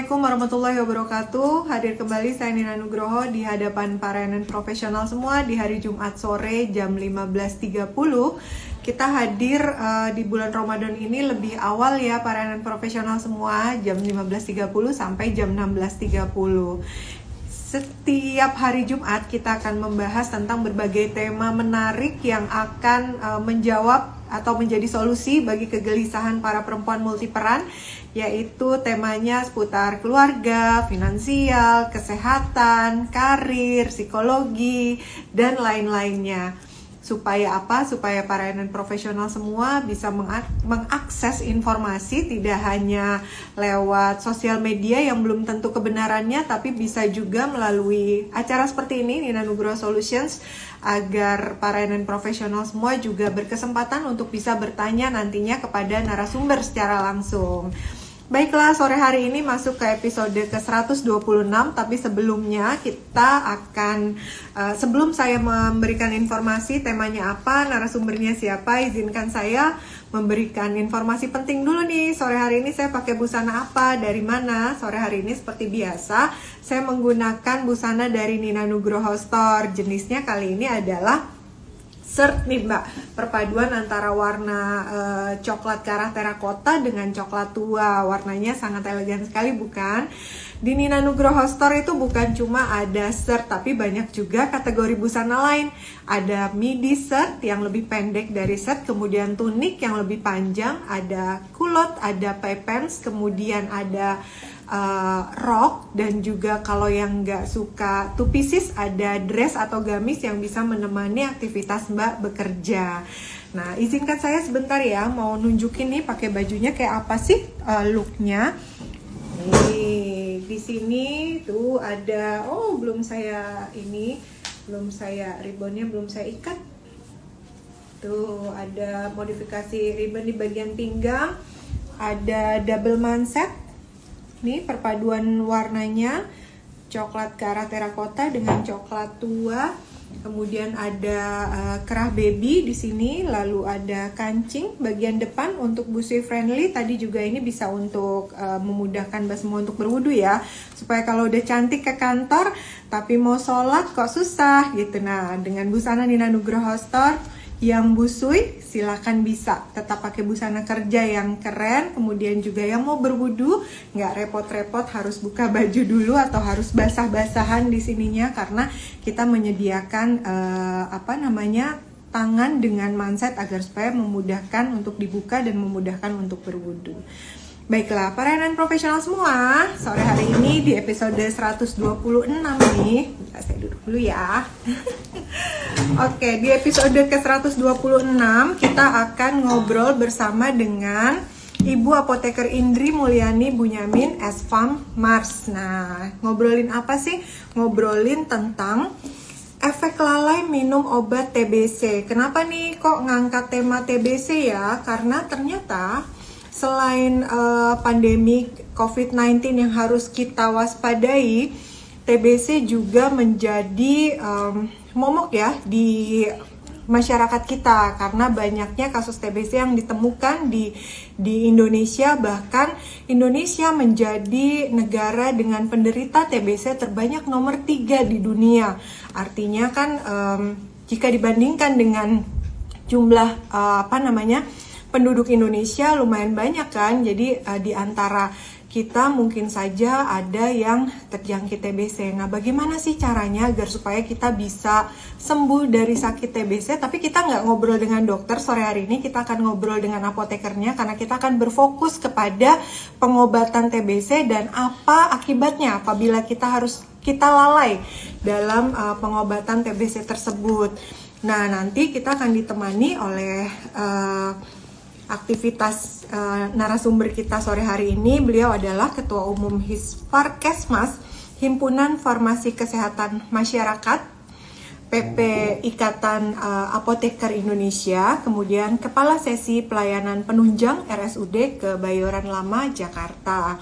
Assalamualaikum warahmatullahi wabarakatuh. Hadir kembali saya Nina Nugroho di hadapan para NN profesional semua di hari Jumat sore jam 15.30. Kita hadir di bulan Ramadan ini lebih awal ya para NN profesional semua, jam 15.30 sampai jam 16.30. Setiap hari Jumat kita akan membahas tentang berbagai tema menarik yang akan menjawab atau menjadi solusi bagi kegelisahan para perempuan multiperan, yaitu temanya seputar keluarga, finansial, kesehatan, karir, psikologi, dan lain-lainnya. Supaya apa? Supaya para NN profesional semua bisa mengakses informasi tidak hanya lewat sosial media yang belum tentu kebenarannya, tapi bisa juga melalui acara seperti ini, Nina Nugroho Solutions, agar para NN profesional semua juga berkesempatan untuk bisa bertanya nantinya kepada narasumber secara langsung. Baiklah, sore hari ini masuk ke episode ke-126, tapi sebelumnya kita akan, sebelum saya memberikan informasi temanya apa, narasumbernya siapa, izinkan saya memberikan informasi penting dulu nih. Sore hari ini saya pakai busana apa, dari mana? Sore hari ini seperti biasa, saya menggunakan busana dari Nina Nugroho Store. Jenisnya kali ini adalah shirt nih Mbak, perpaduan antara warna coklat ke arah terakota dengan coklat tua. Warnanya sangat elegan sekali bukan? Di Nina Nugroho Store itu bukan cuma ada shirt, tapi banyak juga kategori busana lain. Ada midi shirt yang lebih pendek dari shirt, kemudian tunik yang lebih panjang, ada kulot, ada pants, kemudian ada rok, dan juga kalau yang nggak suka two pieces ada dress atau gamis yang bisa menemani aktivitas Mbak bekerja. Nah, izinkan saya sebentar ya, mau nunjukin nih pakai bajunya kayak apa sih looknya. Nih, di sini tuh ada, belum saya ribbonnya belum saya ikat. Tuh ada modifikasi ribbon di bagian pinggang, ada double manset. Nih perpaduan warnanya coklat ke arah terakota dengan coklat tua. Kemudian ada kerah baby di sini, lalu ada kancing bagian depan untuk busui friendly. Tadi juga ini bisa untuk memudahkan Mbak semua untuk berwudu ya, supaya kalau udah cantik ke kantor tapi mau sholat kok susah gitu. Nah, dengan busana Nina Nugroho Store yang busui, silakan bisa tetap pakai busana kerja yang keren. Kemudian juga yang mau berwudu nggak repot-repot harus buka baju dulu atau harus basah-basahan di sininya, karena kita menyediakan tangan dengan manset agar supaya memudahkan untuk dibuka dan memudahkan untuk berwudu. Baiklah, para NN profesional semua, sore hari ini di episode 126 nih, saya duduk dulu ya. Oke, di episode ke-126 kita akan ngobrol bersama dengan Ibu Apoteker Indri Mulyani Bunyamin S.Pharm Mars. Nah, ngobrolin apa sih? Ngobrolin tentang efek lalai minum obat TBC. Kenapa nih kok ngangkat tema TBC ya? Karena ternyata selain pandemi COVID-19 yang harus kita waspadai, TBC juga menjadi momok ya di masyarakat kita, karena banyaknya kasus TBC yang ditemukan di Indonesia. Bahkan Indonesia menjadi negara dengan penderita TBC terbanyak nomor 3 di dunia. Artinya kan jika dibandingkan dengan jumlah penduduk Indonesia lumayan banyak kan. Jadi di antara kita mungkin saja ada yang terjangkit TBC. Nah, bagaimana sih caranya agar supaya kita bisa sembuh dari sakit TBC? Tapi kita nggak ngobrol dengan dokter sore hari ini, kita akan ngobrol dengan apotekernya, karena kita akan berfokus kepada pengobatan TBC dan apa akibatnya apabila kita lalai dalam pengobatan TBC tersebut. Nah, nanti kita akan ditemani oleh aktivitas narasumber kita sore hari ini. Beliau adalah Ketua Umum Hisparkesmas, Himpunan Farmasi Kesehatan Masyarakat, PP Ikatan Apoteker Indonesia, kemudian Kepala Sesi Pelayanan Penunjang RSUD Kebayoran Lama, Jakarta.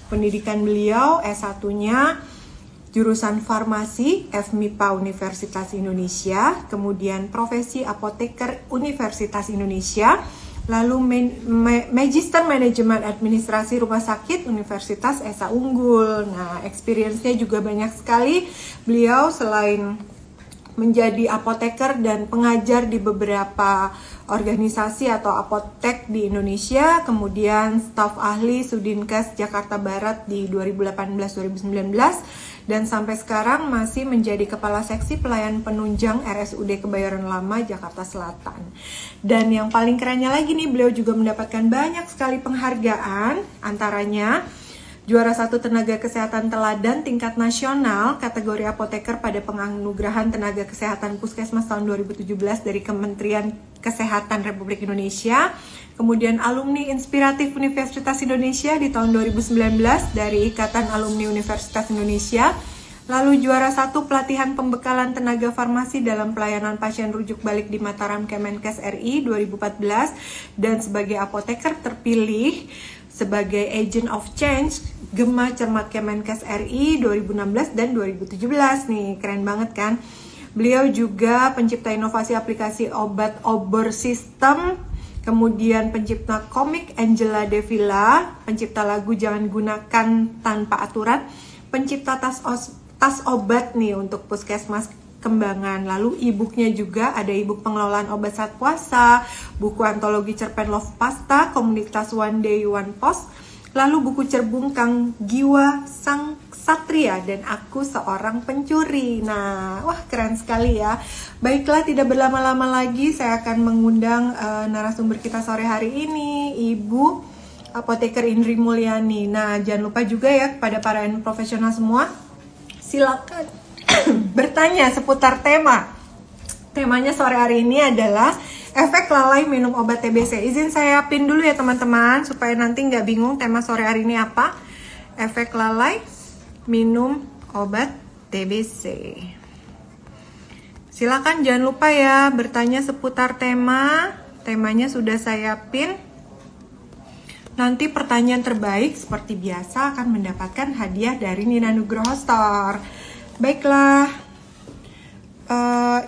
Pendidikan beliau S1-nya jurusan Farmasi FMIPA Universitas Indonesia, kemudian Profesi Apoteker Universitas Indonesia, lalu Magister Manajemen Administrasi Rumah Sakit Universitas Esa Unggul. Nah, experience-nya juga banyak sekali. Beliau selain menjadi apoteker dan pengajar di beberapa organisasi atau apotek di Indonesia, kemudian staf ahli Sudinkes Jakarta Barat di 2018-2019, dan sampai sekarang masih menjadi Kepala Seksi Pelayanan Penunjang RSUD Kebayoran Lama, Jakarta Selatan. Dan yang paling kerennya lagi nih, beliau juga mendapatkan banyak sekali penghargaan, antaranya juara 1 tenaga kesehatan teladan tingkat nasional kategori apoteker pada penganugerahan tenaga kesehatan Puskesmas tahun 2017 dari Kementerian Kesehatan Republik Indonesia. Kemudian alumni inspiratif Universitas Indonesia di tahun 2019 dari Ikatan Alumni Universitas Indonesia. Lalu juara 1 pelatihan pembekalan tenaga farmasi dalam pelayanan pasien rujuk balik di Mataram Kemenkes RI 2014, dan sebagai apoteker terpilih sebagai Agent of Change Gema Cermat Kemenkes RI 2016 dan 2017 nih, keren banget kan. Beliau juga pencipta inovasi aplikasi obat Ober System, kemudian pencipta komik Angela Devilla, pencipta lagu Jangan Gunakan Tanpa Aturan, pencipta tas obat nih untuk Puskesmas Kembangan. Lalu e-booknya juga ada e-book pengelolaan obat saat puasa, buku antologi cerpen Love Pasta, komunitas One Day One Post, lalu buku cerbung Kang Giwa Sang Satria, dan Aku Seorang Pencuri. Nah, wah keren sekali ya. Baiklah, tidak berlama-lama lagi saya akan mengundang narasumber kita sore hari ini, Ibu Apoteker Indri Mulyani. Nah, jangan lupa juga ya kepada para profesional semua, silakan bertanya seputar tema. Temanya sore hari ini adalah efek lalai minum obat TBC. Izin saya pin dulu ya teman-teman, supaya nanti nggak bingung tema sore hari ini apa. Efek lalai minum obat TBC. Silakan jangan lupa ya bertanya seputar tema. Temanya sudah saya pin. Nanti pertanyaan terbaik seperti biasa akan mendapatkan hadiah dari Nina Nugroho Store. Baiklah,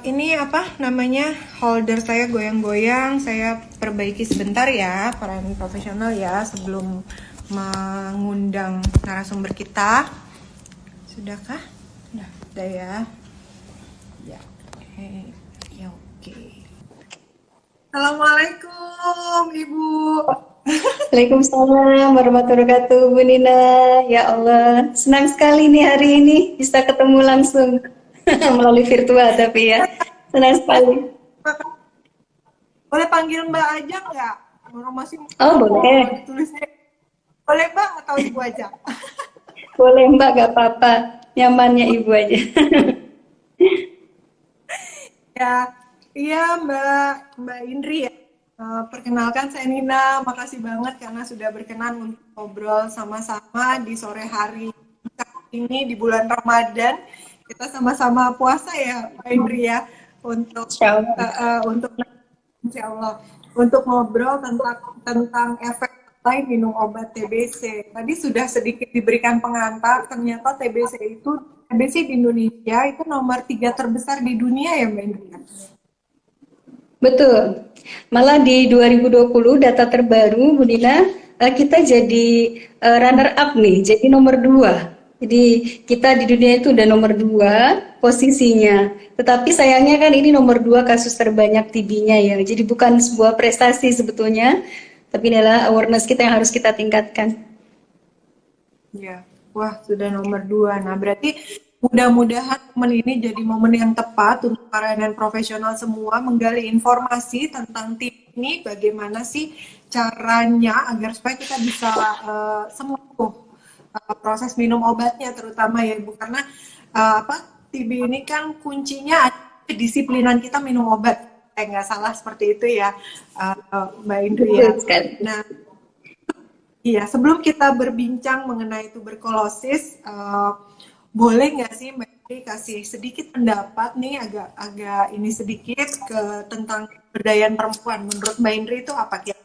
ini apa namanya, holder saya goyang-goyang, saya perbaiki sebentar ya para profesional ya sebelum mengundang narasumber kita. Sudahkah? Sudah ya. Ya, oke. Assalamualaikum Ibu. Waalaikumsalam warahmatullahi wabarakatuh, Bu Nina. Ya Allah, senang sekali nih hari ini bisa ketemu langsung melalui virtual, tapi ya senang sekali. Boleh panggil Mbak aja nggak? Masih boleh. Tulisnya boleh Mbak atau Ibu aja? Boleh Mbak, gak apa-apa. Nyamannya Ibu aja. Ya, iya Mbak Indri ya. Perkenalkan saya Nina, makasih banget karena sudah berkenan untuk ngobrol sama-sama di sore hari ini di bulan Ramadan. Kita sama-sama puasa ya, Mbak Indri ya, untuk Insya Allah untuk ngobrol tentang efek lain minum obat TBC. Tadi sudah sedikit diberikan pengantar, ternyata TBC di Indonesia itu nomor 3 terbesar di dunia ya Mbak Indri. Betul. Malah di 2020 data terbaru, Bu Nina, kita jadi runner up nih, jadi nomor 2. Jadi kita di dunia itu udah nomor 2 posisinya. Tetapi sayangnya kan ini nomor 2 kasus terbanyak TB-nya ya. Jadi bukan sebuah prestasi sebetulnya, tapi ini adalah awareness kita yang harus kita tingkatkan. Ya, wah sudah nomor 2. Nah berarti mudah-mudahan momen ini jadi momen yang tepat untuk para profesional semua menggali informasi tentang TB ini, bagaimana sih caranya agar supaya kita bisa sembuh proses minum obatnya terutama ya Ibu, karena TB ini kan kuncinya ada kedisiplinan kita minum obat, nggak salah seperti itu ya Mbak Indri ya. Nah iya, sebelum kita berbincang mengenai tuberkulosis, boleh nggak sih Mbak Indri kasih sedikit pendapat nih, agak ini sedikit tentang pemberdayaan perempuan. Menurut Mbak Indri itu apa kira?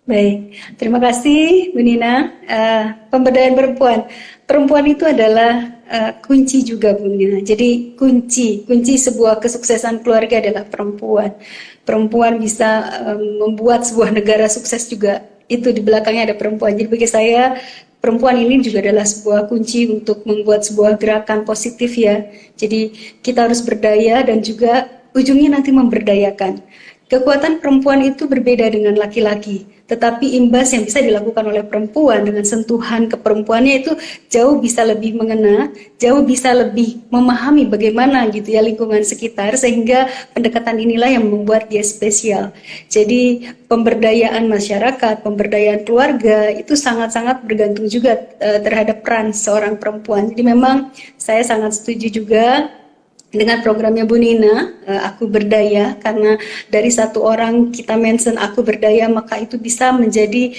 Baik, terima kasih Bu Nina. Pemberdayaan perempuan. perempuan itu adalah kunci juga, Bu Nina. Jadi kunci sebuah kesuksesan keluarga adalah perempuan. Perempuan bisa membuat sebuah negara sukses juga. Itu di belakangnya ada perempuan. Jadi bagi saya perempuan ini juga adalah sebuah kunci untuk membuat sebuah gerakan positif ya. Jadi kita harus berdaya dan juga ujungnya nanti memberdayakan. Kekuatan perempuan itu berbeda dengan laki-laki, tetapi imbas yang bisa dilakukan oleh perempuan dengan sentuhan keperempuannya itu jauh bisa lebih mengena, jauh bisa lebih memahami bagaimana gitu ya lingkungan sekitar, sehingga pendekatan inilah yang membuat dia spesial. Jadi pemberdayaan masyarakat, pemberdayaan keluarga itu sangat-sangat bergantung juga terhadap peran seorang perempuan. Jadi memang saya sangat setuju juga dengan programnya Bu Nina, Aku Berdaya, karena dari satu orang kita mention Aku Berdaya, maka itu bisa menjadi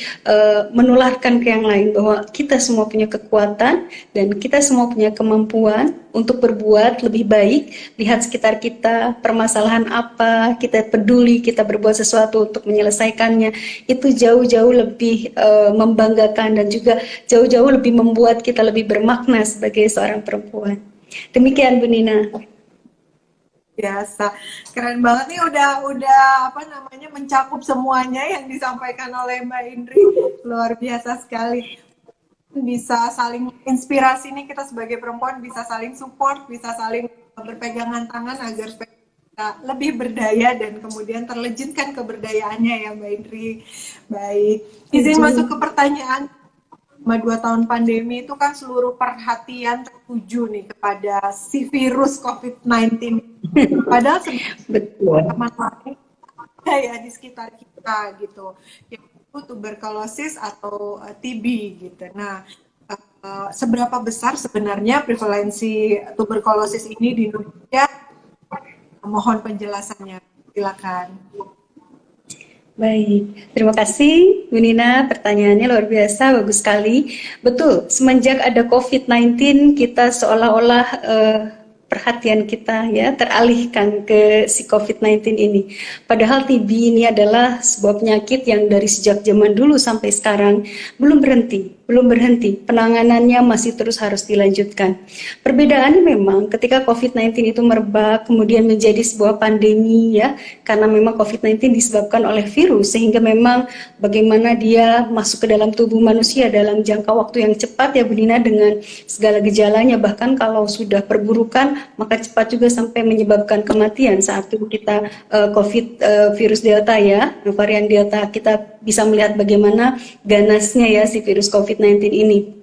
menularkan ke yang lain, bahwa kita semua punya kekuatan dan kita semua punya kemampuan untuk berbuat lebih baik. Lihat sekitar kita, permasalahan apa, kita peduli, kita berbuat sesuatu untuk menyelesaikannya, itu jauh-jauh lebih membanggakan dan juga jauh-jauh lebih membuat kita lebih bermakna sebagai seorang perempuan. Demikian Bu Nina. Biasa, keren banget nih, udah apa namanya, mencakup semuanya yang disampaikan oleh Mbak Indri. Luar biasa sekali, bisa saling inspirasi nih, kita sebagai perempuan bisa saling support, bisa saling berpegangan tangan agar kita lebih berdaya dan kemudian terlejitkan keberdayaannya ya Mbak Indri. Baik, izin masuk ke pertanyaan. 2 tahun pandemi itu kan seluruh perhatian tertuju nih kepada si virus COVID-19. Padahal teman lain ya di sekitar kita gitu, yaitu tuberkulosis atau TB gitu. Nah, seberapa besar sebenarnya prevalensi tuberkulosis ini di Indonesia? Mohon penjelasannya, silakan. Baik, terima kasih Bu Nina, pertanyaannya luar biasa, bagus sekali. Betul, semenjak ada COVID-19 kita seolah-olah perhatian kita ya teralihkan ke si COVID-19 ini. Padahal TB ini adalah sebuah penyakit yang dari sejak zaman dulu sampai sekarang belum berhenti. Penanganannya masih terus harus dilanjutkan. Perbedaannya memang ketika COVID-19 itu merebak kemudian menjadi sebuah pandemi ya, karena memang COVID-19 disebabkan oleh virus, sehingga memang bagaimana dia masuk ke dalam tubuh manusia dalam jangka waktu yang cepat ya Bu Nina, dengan segala gejalanya, bahkan kalau sudah perburukan maka cepat juga sampai menyebabkan kematian. Saat itu kita virus Delta ya, varian Delta, kita bisa melihat bagaimana ganasnya ya si virus COVID-19 ini.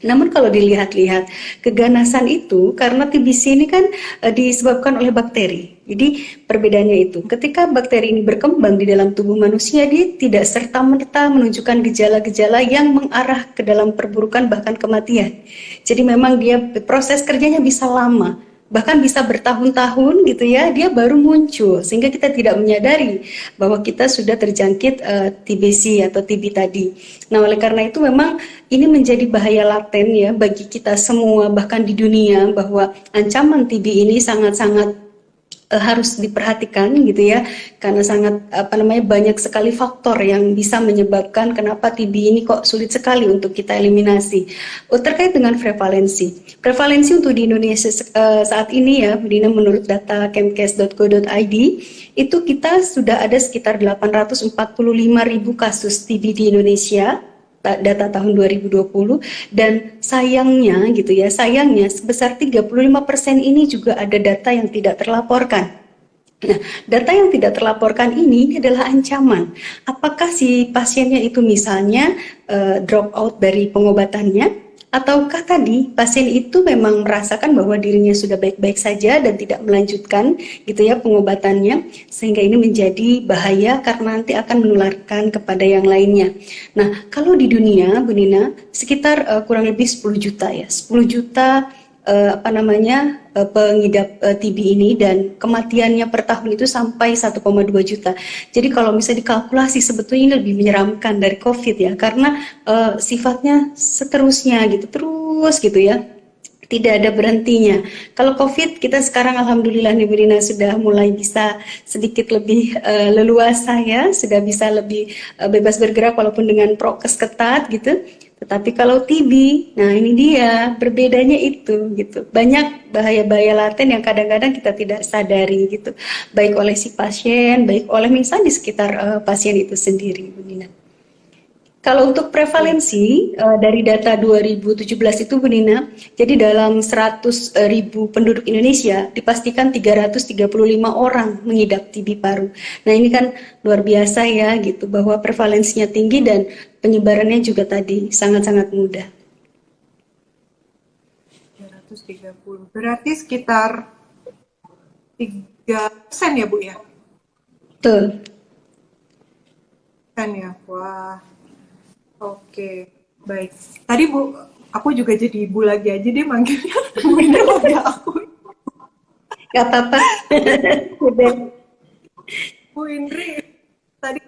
Namun kalau dilihat-lihat keganasan itu karena TBC ini kan disebabkan oleh bakteri. Jadi perbedaannya itu ketika bakteri ini berkembang di dalam tubuh manusia, dia tidak serta-merta menunjukkan gejala-gejala yang mengarah ke dalam perburukan bahkan kematian. Jadi memang dia proses kerjanya bisa lama, bahkan bisa bertahun-tahun gitu ya, dia baru muncul sehingga kita tidak menyadari bahwa kita sudah terjangkit TBC atau TB tadi. Nah, oleh karena itu memang ini menjadi bahaya laten ya bagi kita semua, bahkan di dunia, bahwa ancaman TB ini sangat-sangat harus diperhatikan gitu ya, karena sangat banyak sekali faktor yang bisa menyebabkan kenapa TB ini kok sulit sekali untuk kita eliminasi. Terkait dengan prevalensi untuk di Indonesia saat ini ya Bu Dina, menurut data kemkes.go.id itu kita sudah ada sekitar 845.000 kasus TB di Indonesia, data tahun 2020, dan sayangnya sebesar 35% ini juga ada data yang tidak terlaporkan. Nah, data yang tidak terlaporkan ini adalah ancaman. Apakah si pasiennya itu misalnya drop out dari pengobatannya, ataukah tadi pasien itu memang merasakan bahwa dirinya sudah baik-baik saja dan tidak melanjutkan gitu ya pengobatannya, sehingga ini menjadi bahaya karena nanti akan menularkan kepada yang lainnya. Nah, kalau di dunia Bu Nina sekitar kurang lebih 10 juta ya, 10 juta pengidap TB ini, dan kematiannya per tahun itu sampai 1,2 juta. Jadi kalau misalnya dikalkulasi sebetulnya ini lebih menyeramkan dari COVID ya, karena sifatnya seterusnya gitu, terus gitu ya, tidak ada berhentinya. Kalau COVID kita sekarang alhamdulillah nih Bu Nina sudah mulai bisa sedikit lebih leluasa ya, sudah bisa lebih bebas bergerak walaupun dengan prokes ketat gitu. Tetapi kalau TB, nah ini dia berbedanya itu gitu. Banyak bahaya-bahaya laten yang kadang-kadang kita tidak sadari gitu. Baik oleh si pasien, baik oleh misalnya di sekitar pasien itu sendiri, Bu Nina. Kalau untuk Iya. prevalensi dari data 2017 itu Bu Nina, jadi dalam 100.000 penduduk Indonesia dipastikan 335 orang mengidap TB paru. Nah ini kan luar biasa ya gitu, bahwa prevalensinya tinggi dan penyebarannya juga tadi sangat-sangat mudah. 330. Berarti sekitar 3% ya, Bu ya? Betul. Kan ya. Wah. Oke. Baik. Tadi Bu, aku juga jadi ibu lagi aja deh manggilnya. Bu Indri manggil aku. Gak apa-apa. Udah. Bu Indri tadi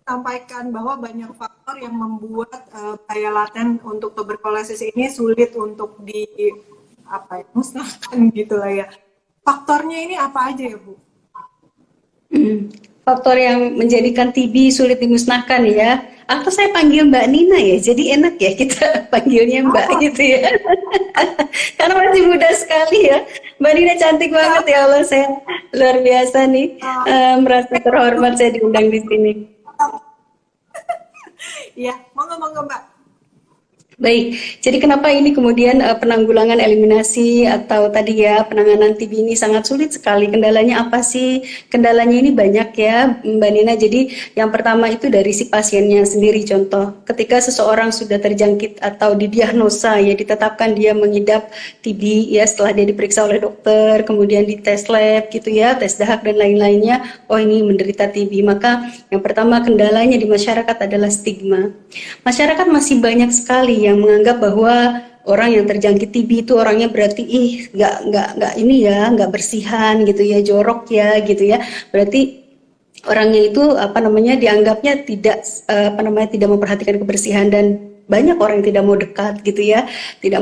sampaikan bahwa banyak faktor yang membuat bahaya laten untuk tuberkulosis ini sulit untuk musnahkan gitu lah ya. Faktornya ini apa aja ya, Bu? Faktor yang menjadikan TB sulit dimusnahkan ya. Atau saya panggil Mbak Nina ya, jadi enak ya kita panggilnya Mbak gitu ya. Karena masih muda sekali ya. Mbak Nina cantik banget ya Allah, saya luar biasa nih. Merasa terhormat saya diundang di sini. Iya, monggo Mbak. Baik, jadi kenapa ini kemudian penanggulangan eliminasi atau tadi ya penanganan TB ini sangat sulit sekali? Kendalanya apa sih? Kendalanya ini banyak ya Mbak Nina. Jadi yang pertama itu dari si pasiennya sendiri. Contoh, ketika seseorang sudah terjangkit atau didiagnosa ya ditetapkan dia mengidap TB ya setelah dia diperiksa oleh dokter, kemudian dites lab gitu ya, tes dahak dan lain-lainnya. Oh ini menderita TB. Maka yang pertama kendalanya di masyarakat adalah stigma. Masyarakat masih banyak sekali yang menganggap bahwa orang yang terjangkit TB itu orangnya berarti nggak ini ya, nggak bersihan gitu ya, jorok ya gitu ya. Berarti orangnya itu dianggapnya tidak memperhatikan kebersihan dan banyak orang yang tidak mau dekat gitu ya, tidak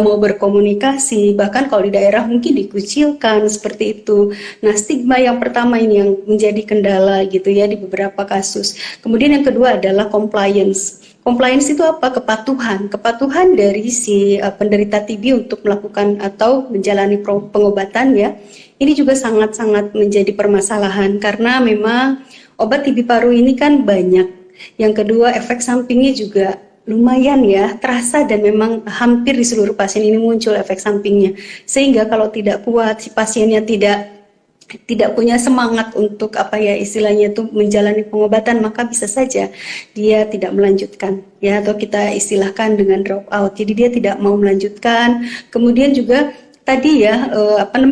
mau berkomunikasi, bahkan kalau di daerah mungkin dikucilkan seperti itu. Nah, stigma yang pertama ini yang menjadi kendala gitu ya di beberapa kasus. Kemudian yang kedua adalah compliance. Compliance itu apa? Kepatuhan dari si penderita TB untuk melakukan atau menjalani pengobatan ya. Ini juga sangat-sangat menjadi permasalahan karena memang obat TB paru ini kan banyak. Yang kedua, efek sampingnya juga lumayan ya, terasa dan memang hampir di seluruh pasien ini muncul efek sampingnya. Sehingga kalau tidak kuat, si pasiennya tidak punya semangat untuk istilahnya itu menjalani pengobatan, maka bisa saja dia tidak melanjutkan ya, atau kita istilahkan dengan drop out. Jadi dia tidak mau melanjutkan. Kemudian juga tadi ya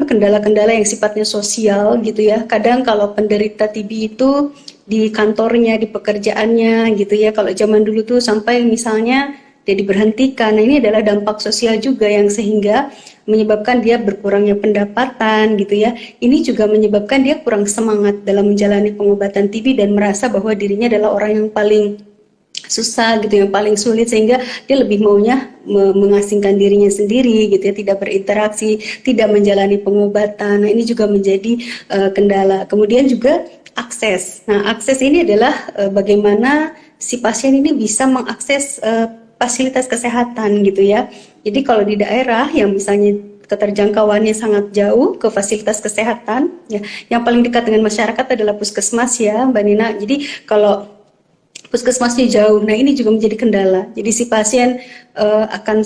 kendala-kendala yang sifatnya sosial gitu ya. Kadang kalau penderita TB itu di kantornya, di pekerjaannya gitu ya. Kalau zaman dulu tuh sampai misalnya dia diberhentikan. Nah, ini adalah dampak sosial juga yang sehingga menyebabkan dia berkurangnya pendapatan gitu ya. Ini juga menyebabkan dia kurang semangat dalam menjalani pengobatan TB dan merasa bahwa dirinya adalah orang yang paling susah gitu, yang paling sulit, sehingga dia lebih maunya mengasingkan dirinya sendiri gitu ya, tidak berinteraksi, tidak menjalani pengobatan. Nah, ini juga menjadi kendala. Kemudian juga akses. Nah, akses ini adalah bagaimana si pasien ini bisa mengakses fasilitas kesehatan gitu ya. Jadi kalau di daerah yang misalnya keterjangkauannya sangat jauh ke fasilitas kesehatan ya, yang paling dekat dengan masyarakat adalah puskesmas ya Mbak Nina. Jadi kalau puskesmasnya jauh, nah ini juga menjadi kendala. Jadi si pasien akan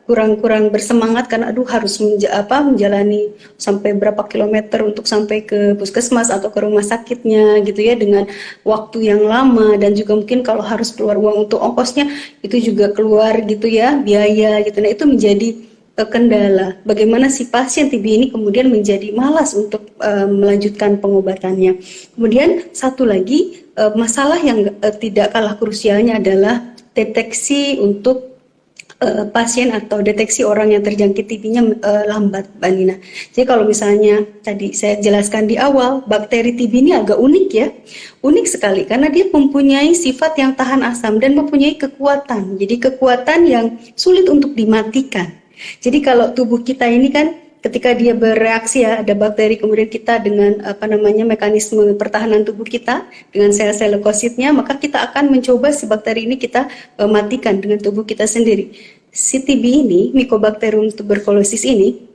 kurang bersemangat karena harus menjalani sampai berapa kilometer untuk sampai ke puskesmas atau ke rumah sakitnya gitu ya, dengan waktu yang lama, dan juga mungkin kalau harus keluar uang untuk ongkosnya itu juga keluar gitu ya, biaya gitu. Nah itu menjadi kendala. Bagaimana si pasien TB ini kemudian menjadi malas untuk melanjutkan pengobatannya. Kemudian satu lagi masalah yang tidak kalah krusialnya adalah deteksi untuk pasien atau deteksi orang yang terjangkit TB-nya lambat, Mbak Nina. Jadi kalau misalnya tadi saya jelaskan di awal, bakteri TB ini agak unik ya, unik sekali karena dia mempunyai sifat yang tahan asam dan mempunyai kekuatan. Jadi kekuatan yang sulit untuk dimatikan. Jadi kalau tubuh kita ini kan ketika dia bereaksi ya, ada bakteri, kemudian kita dengan mekanisme pertahanan tubuh kita dengan sel-sel leukositnya, maka kita akan mencoba si bakteri ini kita matikan dengan tubuh kita sendiri. Si TB ini, Mycobacterium tuberculosis ini,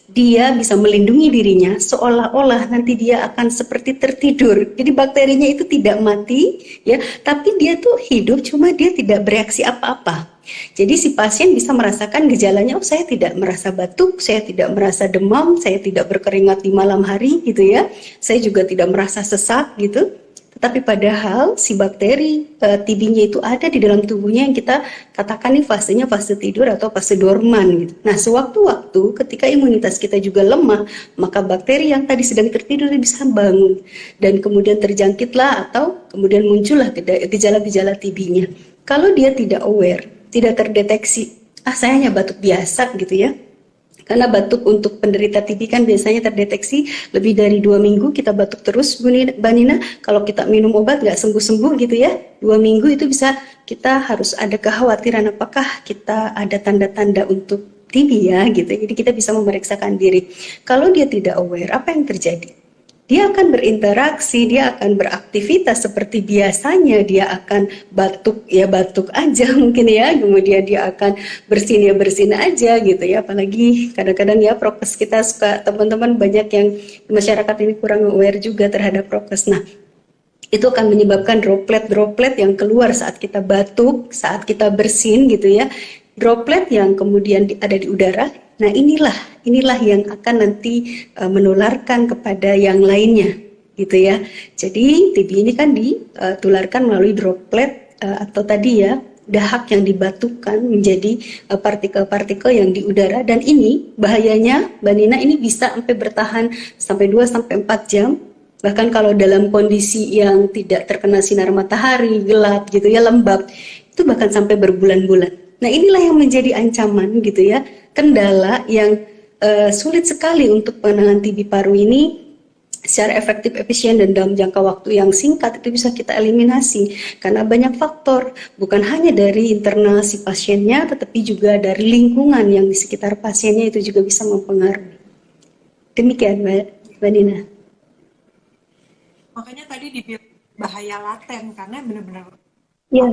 dia bisa melindungi dirinya seolah-olah nanti dia akan seperti tertidur. Jadi bakterinya itu tidak mati ya, tapi dia tuh hidup, cuma dia tidak bereaksi apa-apa. Jadi si pasien bisa merasakan gejalanya, oh saya tidak merasa batuk, saya tidak merasa demam, saya tidak berkeringat di malam hari gitu ya. Saya juga tidak merasa sesak gitu. Tetapi padahal si bakteri TB-nya itu ada di dalam tubuhnya yang kita katakan nih fasenya fase tidur atau fase dorman gitu. Nah, sewaktu-waktu ketika imunitas kita juga lemah, maka bakteri yang tadi sedang tertidur bisa bangun dan kemudian terjangkitlah atau kemudian muncullah gejala-gejala TB-nya. Kalau dia tidak aware, tidak terdeteksi, saya hanya batuk biasa gitu ya. Karena batuk untuk penderita TB kan biasanya terdeteksi lebih dari 2 minggu kita batuk terus, Mbak Nina. Kalau kita minum obat nggak sembuh-sembuh gitu ya, 2 minggu itu bisa kita harus ada kekhawatiran apakah kita ada tanda-tanda untuk TB ya gitu. Jadi kita bisa memeriksakan diri. Kalau dia tidak aware, apa yang terjadi? Dia akan berinteraksi, dia akan beraktivitas seperti biasanya, dia akan batuk ya batuk aja mungkin ya, kemudian dia akan bersin ya bersin aja gitu ya, apalagi kadang-kadang ya prokes kita suka, teman-teman banyak yang di masyarakat ini kurang aware juga terhadap prokes. Nah, itu akan menyebabkan droplet-droplet yang keluar saat kita batuk, saat kita bersin gitu ya, droplet yang kemudian ada di udara. Nah inilah yang akan nanti menularkan kepada yang lainnya gitu ya. Jadi TB ini kan ditularkan melalui droplet atau tadi ya dahak yang dibatukan menjadi partikel-partikel yang di udara, dan ini bahayanya Mbak Nina ini bisa sampai bertahan sampai 2-4 jam. Bahkan kalau dalam kondisi yang tidak terkena sinar matahari, gelap gitu ya, lembab, itu bahkan sampai berbulan-bulan. Nah inilah yang menjadi ancaman gitu ya, kendala yang sulit sekali untuk penanganan TB paru ini secara efektif, efisien, dan dalam jangka waktu yang singkat itu bisa kita eliminasi karena banyak faktor, bukan hanya dari internal si pasiennya tetapi juga dari lingkungan yang di sekitar pasiennya itu juga bisa mempengaruhi. Demikian Mbak Nina. Makanya tadi dibilang bahaya laten karena benar-benar Ya.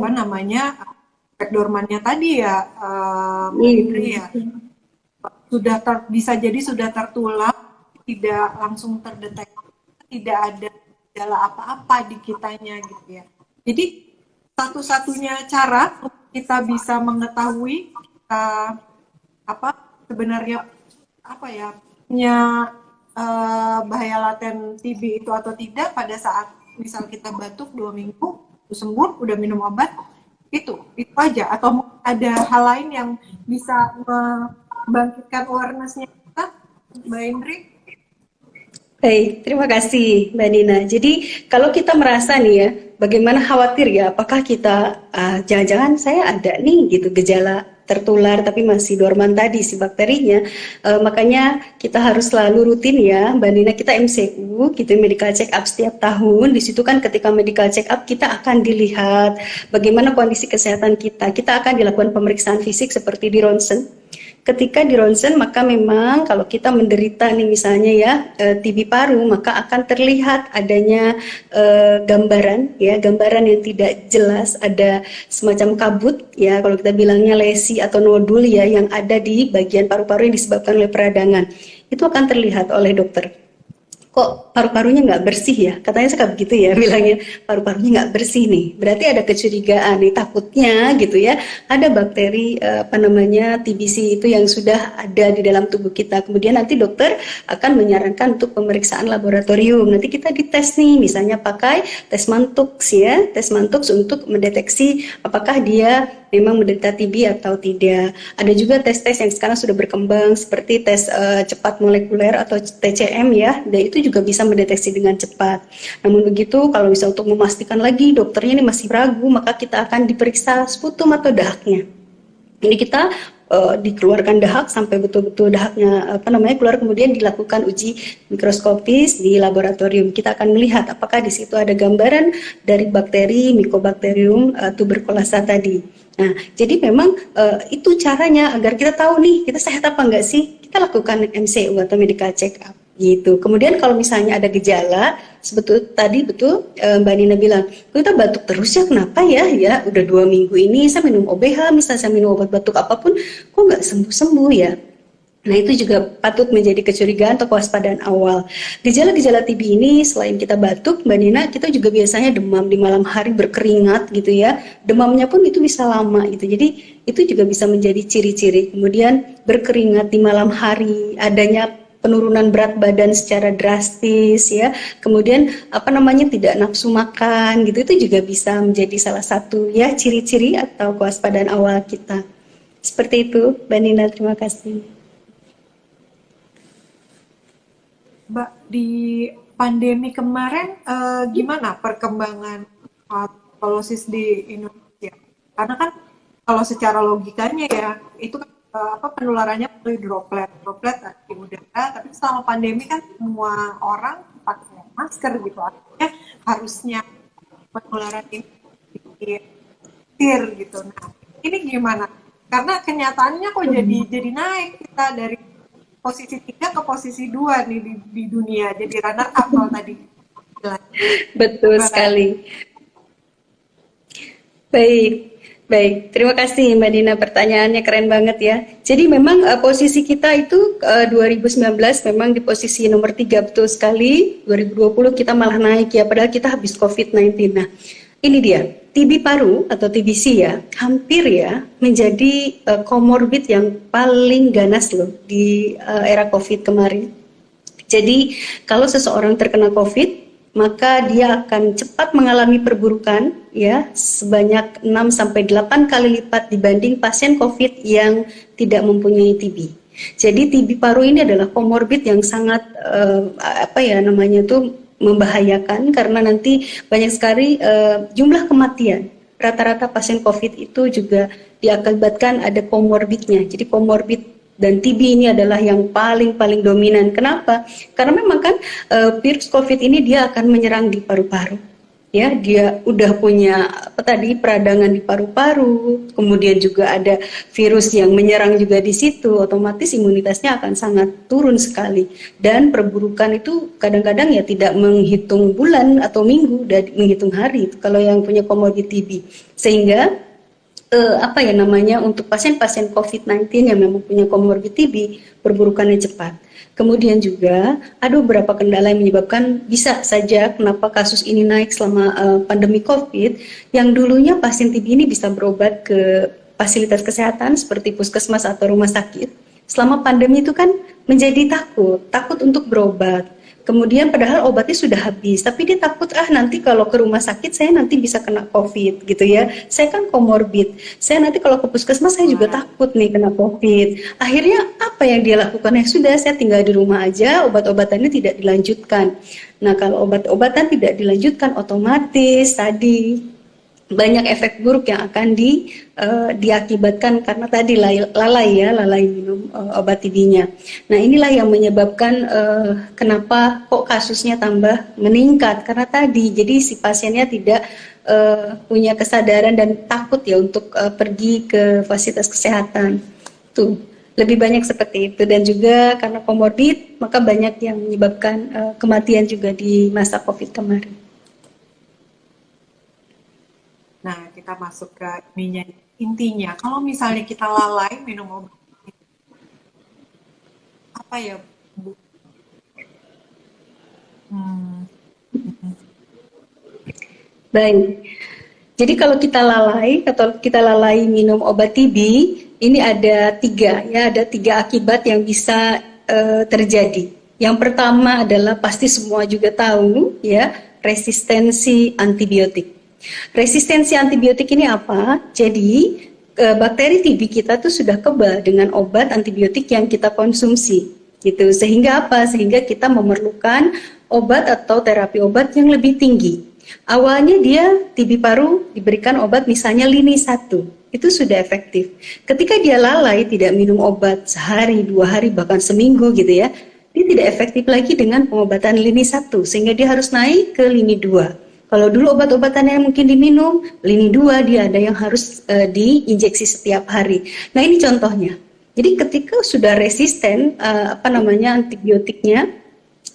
efek dormannya tadi ya, Mbak Indri ya, bisa jadi sudah tertular, tidak langsung terdeteksi, tidak ada gejala apa-apa di kitanya gitu ya. Jadi satu-satunya cara untuk kita bisa mengetahui sebenarnya punya bahaya laten TB itu atau tidak pada saat misal kita batuk 2 minggu sembuh, udah minum obat, itu aja, atau ada hal lain yang bisa membangkitkan awareness-nya kita, Mbak Indri? Baik, terima kasih Mbak Nina. Jadi kalau kita merasa nih ya, bagaimana khawatir ya, apakah kita jangan-jangan saya ada nih gitu gejala tertular tapi masih dorman tadi si bakterinya, makanya kita harus selalu rutin ya Mbak Nina, kita MCU gitu, medical check up setiap tahun. Di situ kan ketika medical check up kita akan dilihat bagaimana kondisi kesehatan kita akan dilakukan pemeriksaan fisik seperti di ronsen. Ketika di ronsen maka memang kalau kita menderita nih misalnya ya TB paru, maka akan terlihat adanya gambaran yang tidak jelas, ada semacam kabut ya, kalau kita bilangnya lesi atau nodul ya, yang ada di bagian paru-paru yang disebabkan oleh peradangan. Itu akan terlihat oleh dokter. Kok paru-parunya nggak bersih ya? Katanya suka begitu ya, bilangnya paru-parunya nggak bersih nih. Berarti ada kecurigaan nih, takutnya gitu ya, ada bakteri TBC itu yang sudah ada di dalam tubuh kita. Kemudian nanti dokter akan menyarankan untuk pemeriksaan laboratorium. Nanti kita dites nih, misalnya pakai tes Mantoux ya, tes Mantoux untuk mendeteksi apakah dia memang menderita TB atau tidak. Ada juga tes-tes yang sekarang sudah berkembang seperti tes cepat molekuler atau TCM ya, dan itu juga bisa mendeteksi dengan cepat. Namun begitu, kalau bisa untuk memastikan lagi dokternya ini masih ragu, maka kita akan diperiksa sputum atau dahaknya. Ini kita dikeluarkan dahak sampai betul-betul dahaknya keluar, kemudian dilakukan uji mikroskopis di laboratorium. Kita akan melihat apakah di situ ada gambaran dari bakteri Mycobacterium tuberculosa tadi. Nah, jadi memang itu caranya agar kita tahu nih kita sehat apa enggak sih. kita lakukan MCU atau medical check up gitu. Kemudian kalau misalnya ada gejala, betul Mbak Nina bilang, kita batuk terus ya, kenapa ya? Ya udah 2 minggu ini saya minum OBH, misalnya saya minum obat batuk apapun, kok nggak sembuh-sembuh ya? Nah itu juga patut menjadi kecurigaan atau kewaspadaan awal. Gejala-gejala TB ini selain kita batuk, Mbak Nina, kita juga biasanya demam di malam hari berkeringat gitu ya. Demamnya pun itu bisa lama gitu. Jadi itu juga bisa menjadi ciri-ciri. Kemudian berkeringat di malam hari, adanya penurunan berat badan secara drastis ya. Kemudian tidak nafsu makan gitu, itu juga bisa menjadi salah satu ya ciri-ciri atau kewaspadaan awal kita. Seperti itu, Mbak Nina, terima kasih. Mbak, di pandemi kemarin gimana perkembangan tuberkulosis di Indonesia? Karena kan kalau secara logikanya ya itu kan penularannya melalui droplet di udara, tapi selama pandemi kan semua orang pakai masker gitu, artinya harusnya penularan ini diketir gitu. Nah, ini gimana? Karena kenyataannya kok jadi naik kita dari posisi 3 ke posisi 2 nih di dunia, jadi runner up kalau tadi. Betul sekali. Baik. Terima kasih Mbak Dina, pertanyaannya keren banget ya. Jadi memang posisi kita itu 2019 memang di posisi nomor 3, betul sekali. 2020 kita malah naik ya, padahal kita habis COVID-19. Nah, ini dia, TB paru atau TBC ya, hampir ya menjadi komorbid yang paling ganas loh di era COVID kemarin. Jadi kalau seseorang terkena COVID, maka dia akan cepat mengalami perburukan ya sebanyak 6-8 kali lipat dibanding pasien COVID yang tidak mempunyai TB. Jadi TB paru ini adalah komorbid yang sangat membahayakan karena nanti banyak sekali jumlah kematian. Rata-rata pasien COVID itu juga diakibatkan ada komorbidnya. Jadi komorbid dan TB ini adalah yang paling dominan. Kenapa? Karena memang kan virus COVID ini dia akan menyerang di paru-paru. Ya, dia udah punya peradangan di paru-paru, kemudian juga ada virus yang menyerang juga di situ, otomatis imunitasnya akan sangat turun sekali. Dan perburukan itu kadang-kadang ya tidak menghitung bulan atau minggu, dan menghitung hari kalau yang punya komorbid TB. Sehingga untuk pasien-pasien COVID-19 yang memang punya komorbid TB, perburukannya cepat. Kemudian juga ada beberapa kendala yang menyebabkan bisa saja kenapa kasus ini naik selama pandemi COVID, yang dulunya pasien TB ini bisa berobat ke fasilitas kesehatan seperti puskesmas atau rumah sakit. Selama pandemi itu kan menjadi takut untuk berobat. Kemudian padahal obatnya sudah habis, tapi dia takut nanti kalau ke rumah sakit saya nanti bisa kena COVID gitu ya. Saya kan komorbid, saya nanti kalau ke puskesmas saya juga takut nih kena COVID. Akhirnya apa yang dia lakukan? Ya sudah, saya tinggal di rumah aja, obat-obatannya tidak dilanjutkan. Nah kalau obat-obatan tidak dilanjutkan, otomatis tadi banyak efek buruk yang akan diakibatkan karena tadi lalai minum obat TB-nya. Nah inilah yang menyebabkan kenapa kok kasusnya tambah meningkat, karena tadi jadi si pasiennya tidak punya kesadaran dan takut ya untuk pergi ke fasilitas kesehatan. Tuh lebih banyak seperti itu, dan juga karena komorbid maka banyak yang menyebabkan kematian juga di masa COVID kemarin. Nah, kita masuk ke intinya. Kalau misalnya kita lalai minum obat, apa ya, Bu? Baik. Jadi kalau kita lalai minum obat TB, ini ada 3 ya, ada 3 akibat yang bisa terjadi. Yang pertama adalah pasti semua juga tahu ya, resistensi antibiotik. Resistensi antibiotik ini apa? Jadi bakteri TB kita tuh sudah kebal dengan obat antibiotik yang kita konsumsi, gitu. Sehingga apa? Sehingga kita memerlukan obat atau terapi obat yang lebih tinggi. Awalnya dia TB paru diberikan obat misalnya lini 1, itu sudah efektif. Ketika dia lalai tidak minum obat sehari, 2 hari, bahkan seminggu gitu ya, dia tidak efektif lagi dengan pengobatan lini 1, sehingga dia harus naik ke lini 2. Kalau dulu obat-obatan yang mungkin diminum, lini 2 dia ada yang harus diinjeksi setiap hari. Nah ini contohnya. Jadi ketika sudah resisten antibiotiknya,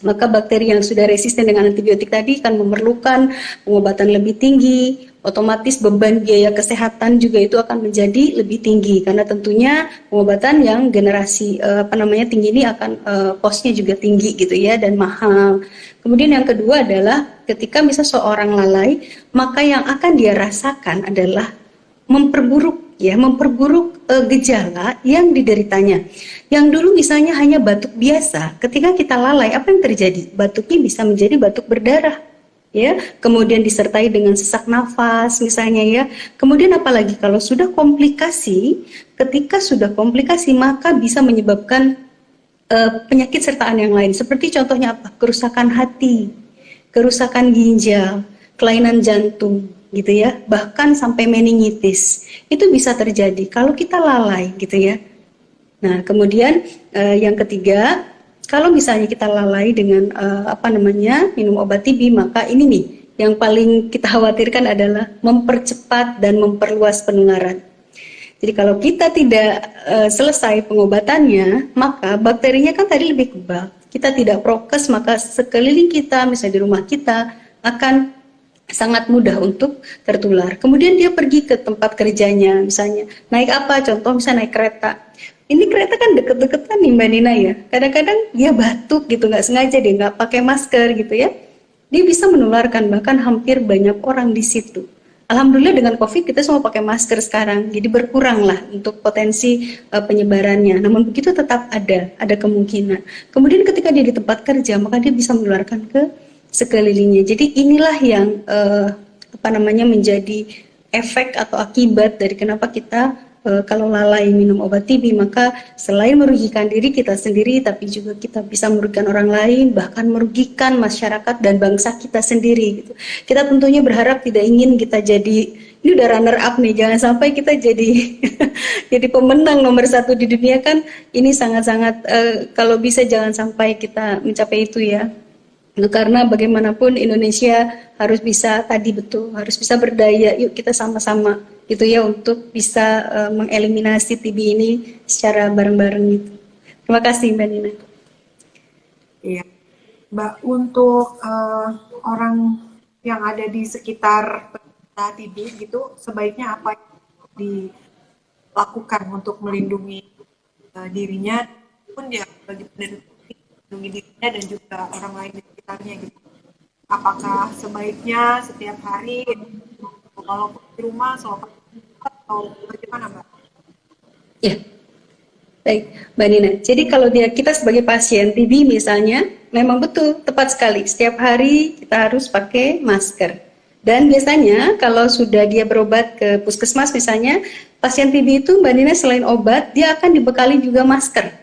maka bakteri yang sudah resisten dengan antibiotik tadi akan memerlukan pengobatan lebih tinggi, otomatis beban biaya kesehatan juga itu akan menjadi lebih tinggi karena tentunya pengobatan yang generasi tinggi ini akan costnya juga tinggi gitu ya dan mahal. Kemudian yang kedua adalah ketika misal seorang lalai, maka yang akan dia rasakan adalah memperburuk gejala yang dideritanya. Yang dulu misalnya hanya batuk biasa, ketika kita lalai apa yang terjadi? Batuknya bisa menjadi batuk berdarah, ya. Kemudian disertai dengan sesak nafas misalnya ya. Kemudian apalagi kalau sudah komplikasi, ketika sudah komplikasi maka bisa menyebabkan penyakit sertaan yang lain. Seperti contohnya apa? Kerusakan hati, kerusakan ginjal, kelainan jantung, gitu ya, bahkan sampai meningitis itu bisa terjadi kalau kita lalai gitu ya. Nah kemudian yang ketiga, kalau misalnya kita lalai dengan minum obat TB, maka ini nih yang paling kita khawatirkan adalah mempercepat dan memperluas penularan. Jadi kalau kita tidak selesai pengobatannya, maka bakterinya kan tadi lebih kebal. Kita tidak prokes, maka sekeliling kita, misalnya di rumah kita, akan sangat mudah untuk tertular. Kemudian dia pergi ke tempat kerjanya, misalnya naik apa? Contoh misalnya naik kereta. Ini kereta kan deket-deketan nih Mbak Nina ya. Kadang-kadang dia batuk gitu, nggak sengaja dia nggak pakai masker gitu ya. Dia bisa menularkan, bahkan hampir banyak orang di situ. Alhamdulillah dengan COVID kita semua pakai masker sekarang, jadi berkurang lah untuk potensi penyebarannya. Namun begitu tetap ada kemungkinan. Kemudian ketika dia di tempat kerja, maka dia bisa menularkan ke sekelilingnya. Jadi inilah yang menjadi efek atau akibat dari kenapa kita kalau lalai minum obat TB, maka selain merugikan diri kita sendiri, tapi juga kita bisa merugikan orang lain, bahkan merugikan masyarakat dan bangsa kita sendiri gitu. Kita tentunya berharap tidak ingin kita jadi, ini udah runner up nih, jangan sampai kita jadi jadi pemenang nomor 1 di dunia kan. Ini sangat-sangat kalau bisa jangan sampai kita mencapai itu ya. Karena bagaimanapun Indonesia harus bisa harus bisa berdaya. Yuk kita sama-sama gitu ya untuk bisa mengeliminasi TB ini secara bareng-bareng gitu. Terima kasih Mbak Nina. Iya, Mbak, untuk orang yang ada di sekitar TB gitu, sebaiknya apa yang dilakukan untuk melindungi dirinya pun dia melindungi dirinya dan juga orang lain di sekitarnya gitu. Apakah sebaiknya setiap hari kalau di rumah atau bagaimana Mbak? Ya, baik Mbak Nina. Jadi kalau kita sebagai pasien TB misalnya, memang betul tepat sekali. Setiap hari kita harus pakai masker. Dan biasanya kalau sudah dia berobat ke puskesmas misalnya, pasien TB itu Mbak Nina selain obat, dia akan dibekali juga masker.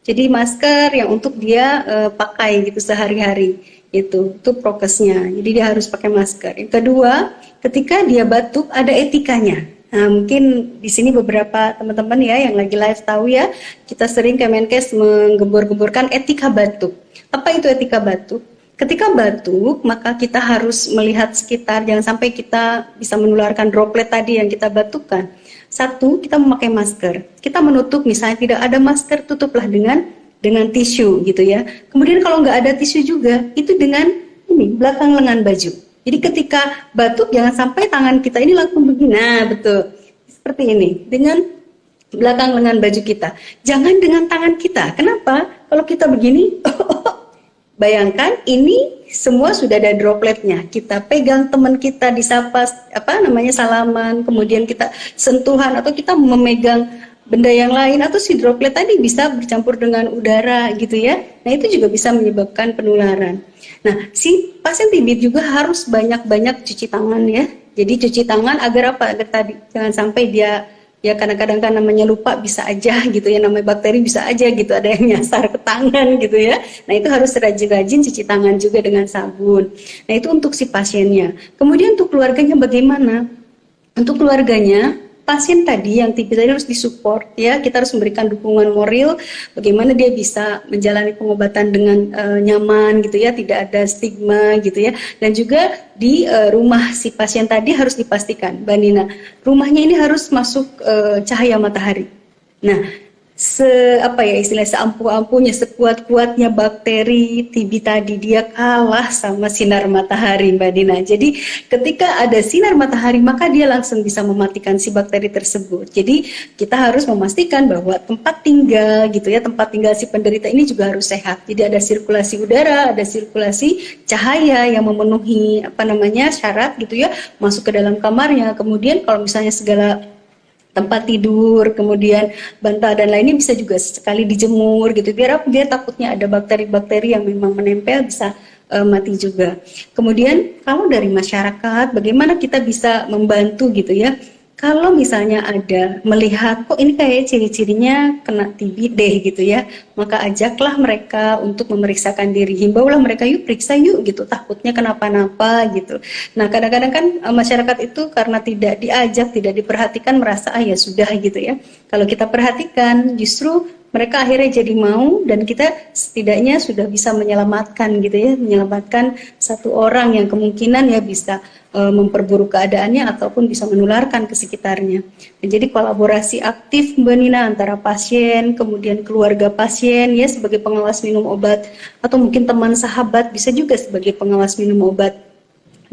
Jadi masker yang untuk dia pakai gitu sehari-hari itu prokesnya. Jadi dia harus pakai masker. Yang kedua, ketika dia batuk ada etikanya. Nah, mungkin di sini beberapa teman-teman ya yang lagi live tahu ya, kita sering Kemenkes menggembur-gemburkan etika batuk. Apa itu etika batuk? Ketika batuk, maka kita harus melihat sekitar, jangan sampai kita bisa menularkan droplet tadi yang kita batukkan. Satu, kita memakai masker. Kita menutup, misalnya tidak ada masker, tutuplah dengan tisu gitu ya. Kemudian kalau nggak ada tisu juga, itu dengan belakang lengan baju. Jadi ketika batuk, jangan sampai tangan kita ini langsung begini. Nah, betul. Seperti ini, dengan belakang lengan baju kita. Jangan dengan tangan kita. Kenapa? Kalau kita begini, bayangkan ini semua sudah ada dropletnya. Kita pegang teman kita, disapa, salaman, kemudian kita sentuhan atau kita memegang benda yang lain atau si droplet tadi bisa bercampur dengan udara gitu ya. Nah, itu juga bisa menyebabkan penularan. Nah, si pasien TB juga harus banyak-banyak cuci tangan ya. Jadi cuci tangan agar apa? Agar tadi jangan sampai dia ya kadang-kadang kan namanya lupa bisa aja gitu ya, namanya bakteri bisa aja gitu ada yang nyasar ke tangan gitu ya. Nah, itu harus rajin-rajin cuci tangan juga dengan sabun. Nah, itu untuk si pasiennya. Kemudian untuk keluarganya bagaimana? Untuk keluarganya, pasien tadi yang TB tadi harus disupport ya, kita harus memberikan dukungan moral bagaimana dia bisa menjalani pengobatan dengan nyaman gitu ya, tidak ada stigma gitu ya. Dan juga di rumah si pasien tadi harus dipastikan Mbak Nina, rumahnya ini harus masuk cahaya matahari. Nah, apa ya istilahnya, seampuh-ampuhnya, sekuat-kuatnya bakteri TB tadi, dia kalah sama sinar matahari, Mbak Dina. Jadi ketika ada sinar matahari maka dia langsung bisa mematikan si bakteri tersebut. Jadi kita harus memastikan bahwa tempat tinggal gitu ya, tempat tinggal si penderita ini juga harus sehat. Jadi ada sirkulasi udara, ada sirkulasi cahaya yang memenuhi syarat gitu ya, masuk ke dalam kamarnya. Kemudian kalau misalnya segala tempat tidur, kemudian bantal dan lainnya bisa juga sekali dijemur gitu, biar takutnya ada bakteri-bakteri yang memang menempel bisa mati juga. Kemudian kalau dari masyarakat, bagaimana kita bisa membantu gitu ya? Kalau misalnya ada melihat kok ini kayak ciri-cirinya kena TB deh gitu ya, maka ajaklah mereka untuk memeriksakan diri, himbaulah mereka yuk periksa yuk gitu, takutnya kenapa-napa gitu. Nah kadang-kadang kan masyarakat itu karena tidak diajak, tidak diperhatikan, merasa ya sudah gitu ya. Kalau kita perhatikan justru mereka akhirnya jadi mau, dan kita setidaknya sudah bisa menyelamatkan gitu ya, menyelamatkan satu orang yang kemungkinan ya bisa memperburuk keadaannya ataupun bisa menularkan ke sekitarnya. Dan jadi kolaborasi aktif Mbak Nina antara pasien, kemudian keluarga pasien ya sebagai pengawas minum obat, atau mungkin teman sahabat bisa juga sebagai pengawas minum obat.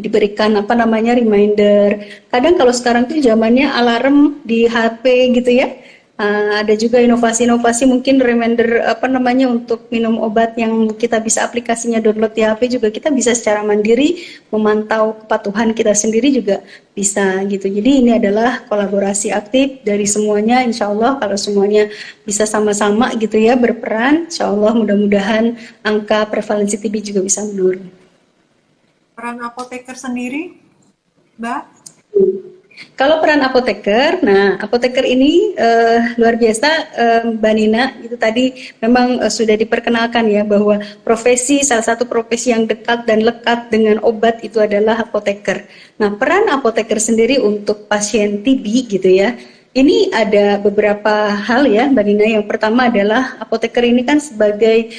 Diberikan reminder. Kadang kalau sekarang tuh zamannya alarm di HP gitu ya. Ada juga inovasi-inovasi mungkin reminder untuk minum obat yang kita bisa aplikasinya download di HP, juga kita bisa secara mandiri memantau kepatuhan kita sendiri juga bisa gitu. Jadi ini adalah kolaborasi aktif dari semuanya, insya Allah kalau semuanya bisa sama-sama gitu ya berperan, insya Allah mudah-mudahan angka prevalensi TB juga bisa menurun. Peran apoteker sendiri, Mbak? Kalau peran apoteker, nah apoteker ini luar biasa Mbak Nina, itu tadi memang sudah diperkenalkan ya bahwa salah satu profesi yang dekat dan lekat dengan obat itu adalah apoteker. Nah peran apoteker sendiri untuk pasien TB gitu ya, ini ada beberapa hal ya Mbak Nina. Yang pertama adalah apoteker ini kan sebagai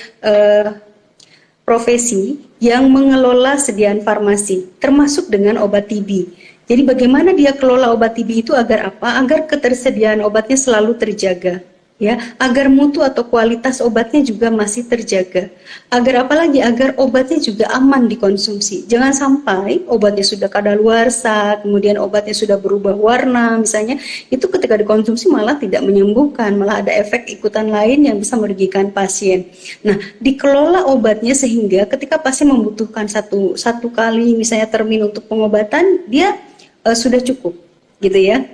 profesi yang mengelola sediaan farmasi, termasuk dengan obat TB. Jadi bagaimana dia kelola obat TB itu agar apa? Agar ketersediaan obatnya selalu terjaga, ya. Agar mutu atau kualitas obatnya juga masih terjaga. Agar apalagi? Agar obatnya juga aman dikonsumsi. Jangan sampai obatnya sudah kadaluarsa, kemudian obatnya sudah berubah warna, misalnya, itu ketika dikonsumsi malah tidak menyembuhkan, malah ada efek ikutan lain yang bisa merugikan pasien. Nah, dikelola obatnya sehingga ketika pasien membutuhkan satu kali misalnya termin untuk pengobatan, dia sudah cukup gitu ya.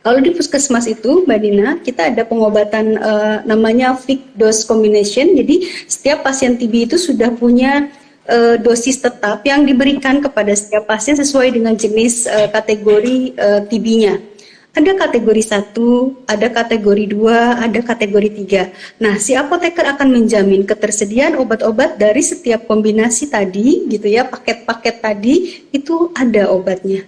Kalau di puskesmas itu Mbak Dina, kita ada pengobatan namanya fixed dose combination. Jadi setiap pasien TB itu sudah punya dosis tetap yang diberikan kepada setiap pasien sesuai dengan jenis kategori TB-nya. Ada kategori 1, ada kategori 2, ada kategori 3. Nah, si apoteker akan menjamin ketersediaan obat-obat dari setiap kombinasi tadi gitu ya, paket-paket tadi itu ada obatnya.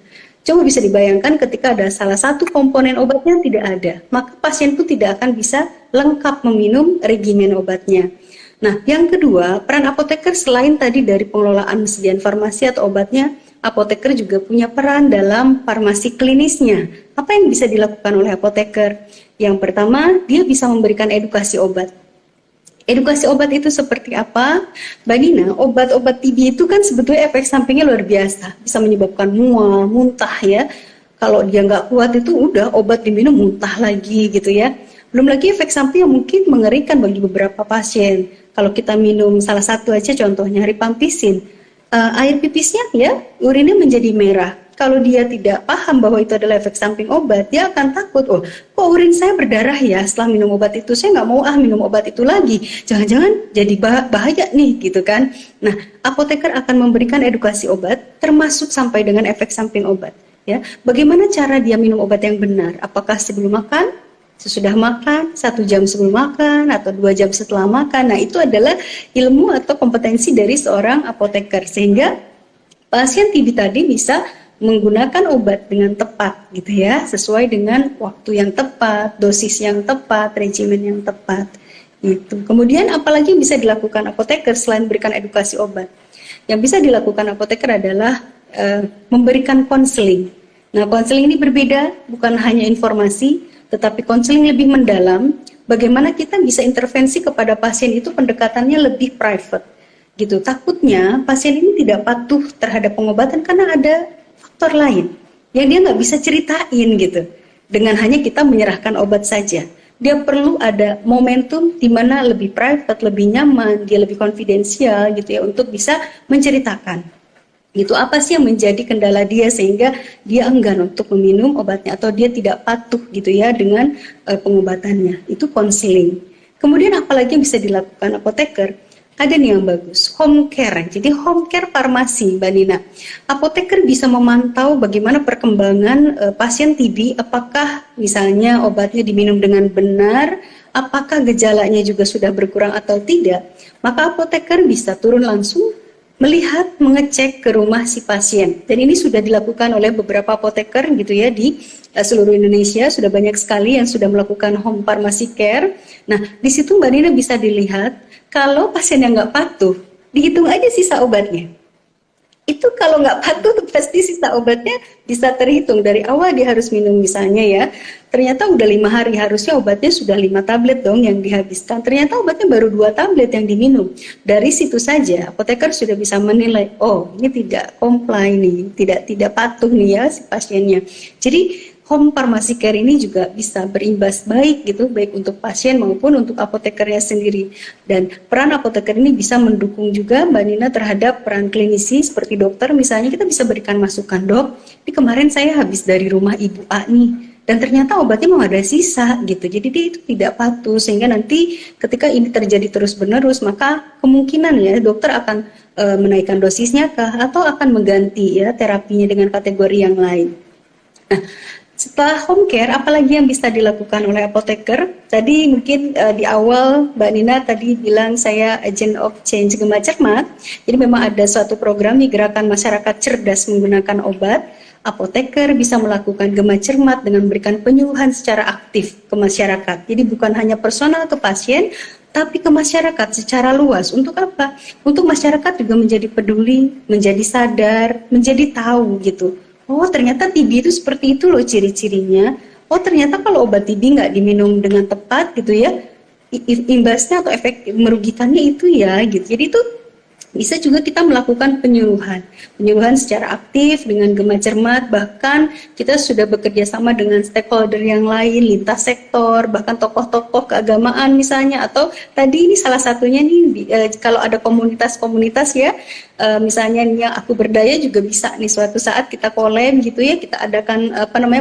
Coba bisa dibayangkan ketika ada salah satu komponen obatnya tidak ada, maka pasien itu tidak akan bisa lengkap meminum regimen obatnya. Nah, yang kedua, peran apoteker selain tadi dari pengelolaan sediaan farmasi atau obatnya, apoteker juga punya peran dalam farmasi klinisnya. Apa yang bisa dilakukan oleh apoteker? Yang pertama, dia bisa memberikan edukasi obat. Edukasi obat itu seperti apa? Mbak Nina, obat-obat TB itu kan sebetulnya efek sampingnya luar biasa. Bisa menyebabkan mual, muntah ya. Kalau dia nggak kuat itu udah obat diminum muntah lagi gitu ya. Belum lagi efek samping yang mungkin mengerikan bagi beberapa pasien. Kalau kita minum salah satu aja contohnya rifampicin. Air pipisnya ya, urinnya menjadi merah. Kalau dia tidak paham bahwa itu adalah efek samping obat, dia akan takut, oh kok urin saya berdarah ya setelah minum obat itu, saya nggak mau minum obat itu lagi, jangan-jangan jadi bahaya nih gitu kan. Nah, apoteker akan memberikan edukasi obat, termasuk sampai dengan efek samping obat. Ya, bagaimana cara dia minum obat yang benar? Apakah sebelum makan, sesudah makan, 1 jam sebelum makan, atau 2 jam setelah makan? Nah, itu adalah ilmu atau kompetensi dari seorang apoteker, sehingga pasien TB tadi bisa menggunakan obat dengan tepat gitu ya, sesuai dengan waktu yang tepat, dosis yang tepat, regimen yang tepat gitu. Kemudian apalagi bisa dilakukan apoteker selain memberikan edukasi obat? Yang bisa dilakukan apoteker adalah memberikan konseling. Nah, konseling ini berbeda, bukan hanya informasi, tetapi konseling lebih mendalam bagaimana kita bisa intervensi kepada pasien itu pendekatannya lebih private gitu. Takutnya pasien ini tidak patuh terhadap pengobatan karena ada faktor lain yang dia nggak bisa ceritain gitu. Dengan hanya kita menyerahkan obat saja, dia perlu ada momentum di mana lebih private, lebih nyaman, dia lebih konfidensial gitu ya untuk bisa menceritakan. Gitu, apa sih yang menjadi kendala dia sehingga dia enggan untuk meminum obatnya atau dia tidak patuh gitu ya dengan pengobatannya. Itu konseling. Kemudian apalagi yang bisa dilakukan apoteker? Ada nih yang bagus, home care. Jadi home care farmasi, Mbak Nina. Apoteker bisa memantau bagaimana perkembangan pasien TB, apakah misalnya obatnya diminum dengan benar, apakah gejalanya juga sudah berkurang atau tidak. Maka apoteker bisa turun langsung melihat, mengecek ke rumah si pasien. Dan ini sudah dilakukan oleh beberapa apoteker gitu ya di seluruh Indonesia. Sudah banyak sekali yang sudah melakukan home pharmacy care. Nah, di situ Mbak Nina bisa dilihat kalau pasien yang nggak patuh, dihitung aja sisa obatnya. Itu kalau nggak patuh tuh pasti sisa obatnya bisa terhitung. Dari awal dia harus minum misalnya ya, ternyata udah 5 hari, harusnya obatnya sudah 5 tablet dong yang dihabiskan. Ternyata obatnya baru 2 tablet yang diminum. Dari situ saja apoteker sudah bisa menilai, oh ini tidak comply nih, tidak patuh nih ya si pasiennya. Jadi home pharmacy care ini juga bisa berimbas baik gitu, baik untuk pasien maupun untuk apotekernya sendiri. Dan peran apoteker ini bisa mendukung juga Mbak Nina terhadap peran klinisi seperti dokter. Misalnya kita bisa berikan masukan, dok, ini kemarin saya habis dari rumah Ibu A nih, dan ternyata obatnya mau ada sisa gitu. Jadi dia itu tidak patuh, sehingga nanti ketika ini terjadi terus-menerus, maka kemungkinan ya dokter akan menaikkan dosisnya kah, atau akan mengganti ya terapinya dengan kategori yang lain. Nah, setelah home care, apalagi yang bisa dilakukan oleh apoteker? Tadi mungkin di awal Mbak Nina tadi bilang saya agent of change Gema Cermat. Jadi memang ada suatu program di gerakan masyarakat cerdas menggunakan obat. Apoteker bisa melakukan Gema Cermat dengan memberikan penyuluhan secara aktif ke masyarakat. Jadi bukan hanya personal ke pasien, tapi ke masyarakat secara luas. Untuk apa? Untuk masyarakat juga menjadi peduli, menjadi sadar, menjadi tahu gitu. Oh ternyata TB itu seperti itu loh ciri-cirinya. Oh ternyata kalau obat TB nggak diminum dengan tepat gitu ya, imbasnya atau efek merugikannya itu ya gitu. Jadi itu bisa juga kita melakukan penyuluhan secara aktif dengan Gema Cermat. Bahkan kita sudah bekerja sama dengan stakeholder yang lain, lintas sektor, bahkan tokoh-tokoh keagamaan misalnya. Atau tadi ini salah satunya nih kalau ada komunitas-komunitas ya, misalnya yang Aku Berdaya juga bisa nih suatu saat kita collab gitu ya, kita adakan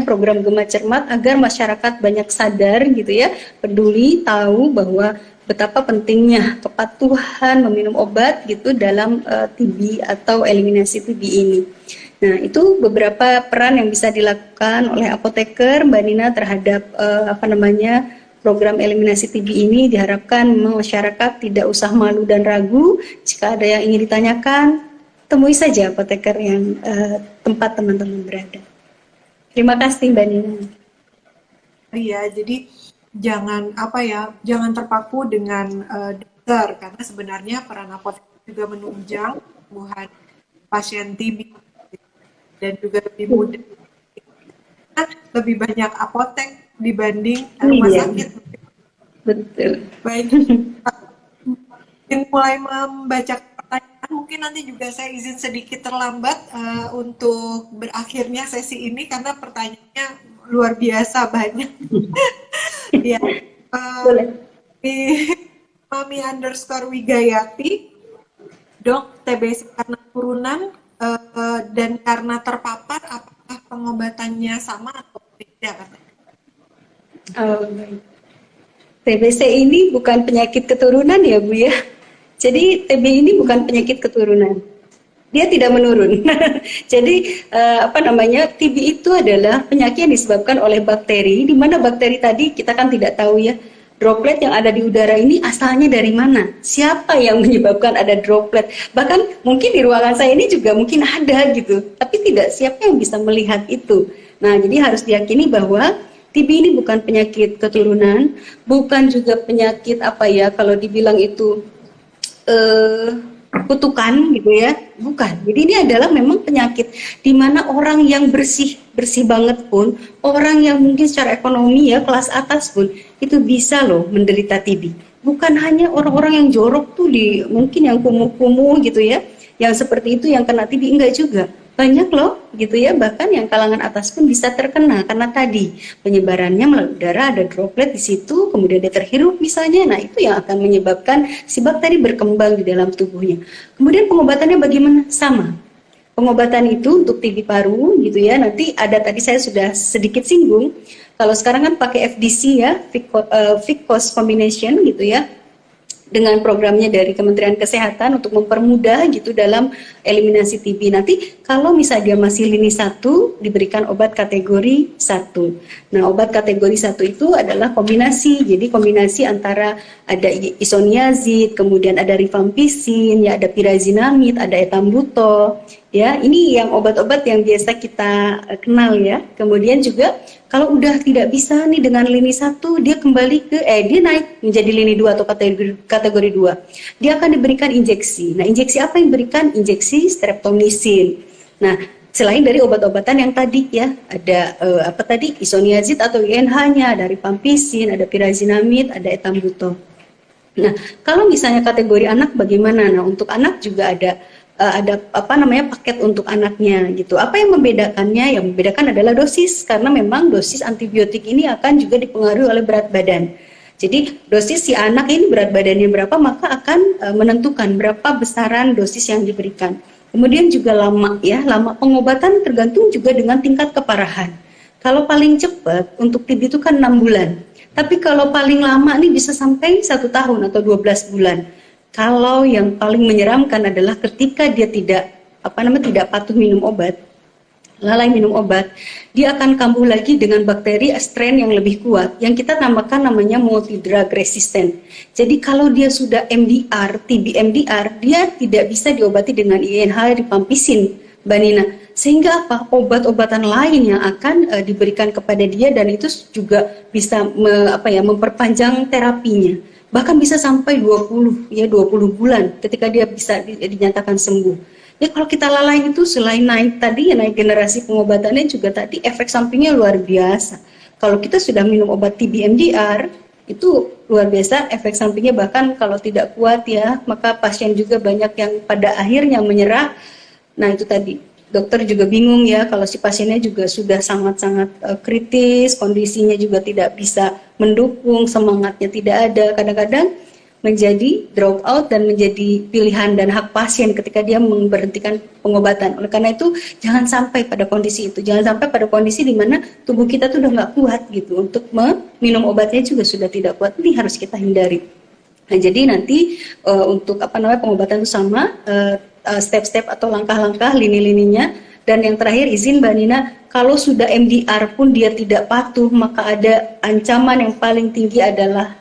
program Gema Cermat agar masyarakat banyak sadar gitu ya, peduli, tahu bahwa betapa pentingnya kepatuhan meminum obat gitu dalam TB atau eliminasi TB ini. Nah, itu beberapa peran yang bisa dilakukan oleh apoteker, Mbak Nina, terhadap program eliminasi TB ini. Diharapkan masyarakat tidak usah malu dan ragu. Jika ada yang ingin ditanyakan, temui saja apoteker yang tempat teman-teman berada. Terima kasih, Mbak Nina. Iya, jadi jangan terpaku dengan dokter, karena sebenarnya peran apoteker juga menunjang kesembuhan pasien TB dan juga lebih mudah, lebih banyak apotek dibanding rumah sakit. Betul. Baik, mulai membaca pertanyaan, mungkin nanti juga saya izin sedikit terlambat untuk berakhirnya sesi ini karena pertanyaannya luar biasa banyak. Ya, di Mami_Wigayati, dok, TBC karena turunan dan karena terpapar, apakah pengobatannya sama atau tidak? TBC ini bukan penyakit keturunan ya Bu ya. Jadi TB ini bukan penyakit keturunan. Dia tidak menurun. Jadi TB itu adalah penyakit yang disebabkan oleh bakteri, di mana bakteri tadi kita kan tidak tahu ya, droplet yang ada di udara ini asalnya dari mana? Siapa yang menyebabkan ada droplet? Bahkan mungkin di ruangan saya ini juga mungkin ada gitu, tapi tidak siapa yang bisa melihat itu. Nah, jadi harus diyakini bahwa TB ini bukan penyakit keturunan, bukan juga penyakit kalau dibilang itu kutukan gitu ya, bukan. Jadi ini adalah memang penyakit di mana orang yang bersih banget pun, orang yang mungkin secara ekonomi ya kelas atas pun itu bisa loh menderita TB. Bukan hanya orang-orang yang jorok tuh di mungkin yang kumuh-kumuh gitu ya, yang seperti itu yang kena TB, enggak juga. Banyak loh gitu ya, bahkan yang kalangan atas pun bisa terkena karena tadi penyebarannya melalui udara, ada droplet di situ, kemudian dia terhirup misalnya. Nah, itu yang akan menyebabkan si bakteri berkembang di dalam tubuhnya. Kemudian pengobatannya bagaimana? Sama. Pengobatan itu untuk TB paru gitu ya. Nanti ada, tadi saya sudah sedikit singgung. Kalau sekarang kan pakai FDC ya, fixed cost combination gitu ya, dengan programnya dari Kementerian Kesehatan untuk mempermudah gitu dalam eliminasi TB. Nanti kalau misalnya dia masih lini 1, diberikan obat kategori 1. Nah, obat kategori 1 itu adalah kombinasi. Jadi kombinasi antara ada isoniazid, kemudian ada rifampicin, ya ada pyrazinamide, ada etambutol. Ya, ini yang obat-obat yang biasa kita kenal ya. Kemudian juga kalau udah tidak bisa nih dengan lini 1, dia kembali ke dia naik menjadi lini 2 atau kategori 2. Dia akan diberikan injeksi. Nah, injeksi apa yang diberikan? Injeksi streptomycin. Nah, selain dari obat-obatan yang tadi ya, ada isoniazid atau INH-nya, ada rifampicin, ada pyrazinamide, ada etambutol. Nah, kalau misalnya kategori anak bagaimana? Nah, untuk anak juga ada paket untuk anaknya gitu. Apa yang membedakannya? Yang membedakan adalah dosis, karena memang dosis antibiotik ini akan juga dipengaruhi oleh berat badan. Jadi dosis si anak ini berat badannya berapa, maka akan menentukan berapa besaran dosis yang diberikan. Kemudian juga lama pengobatan tergantung juga dengan tingkat keparahan. Kalau paling cepat untuk TB itu kan 6 bulan. Tapi kalau paling lama nih bisa sampai 1 tahun atau 12 bulan. Kalau yang paling menyeramkan adalah ketika dia tidak patuh minum obat, lalai minum obat, dia akan kambuh lagi dengan bakteri strain yang lebih kuat, yang kita namakan namanya multi drug resistant. Jadi kalau dia sudah MDR, TB MDR, dia tidak bisa diobati dengan INH rifampicin, Mbak Nina. Sehingga obat-obatan lain yang akan diberikan kepada dia, dan itu juga bisa memperpanjang terapinya. Bahkan bisa sampai 20 bulan ketika dia bisa dinyatakan sembuh. Ya, kalau kita lalai itu selain naik generasi pengobatannya, juga tadi efek sampingnya luar biasa. Kalau kita sudah minum obat TB MDR, itu luar biasa efek sampingnya, bahkan kalau tidak kuat ya, maka pasien juga banyak yang pada akhirnya menyerah. Nah, itu tadi dokter juga bingung ya, kalau si pasiennya juga sudah sangat-sangat kritis, kondisinya juga tidak bisa mendukung, semangatnya tidak ada, kadang-kadang menjadi drop out dan menjadi pilihan dan hak pasien ketika dia memberhentikan pengobatan. Oleh karena itu, jangan sampai pada kondisi itu, jangan sampai pada kondisi di mana tubuh kita tuh udah nggak kuat gitu, untuk minum obatnya juga sudah tidak kuat. Ini harus kita hindari. Nah, jadi nanti untuk pengobatan itu sama, step-step atau langkah-langkah lini-lininya. Dan yang terakhir, izin Mbak Nina, kalau sudah MDR pun dia tidak patuh, maka ada ancaman yang paling tinggi adalah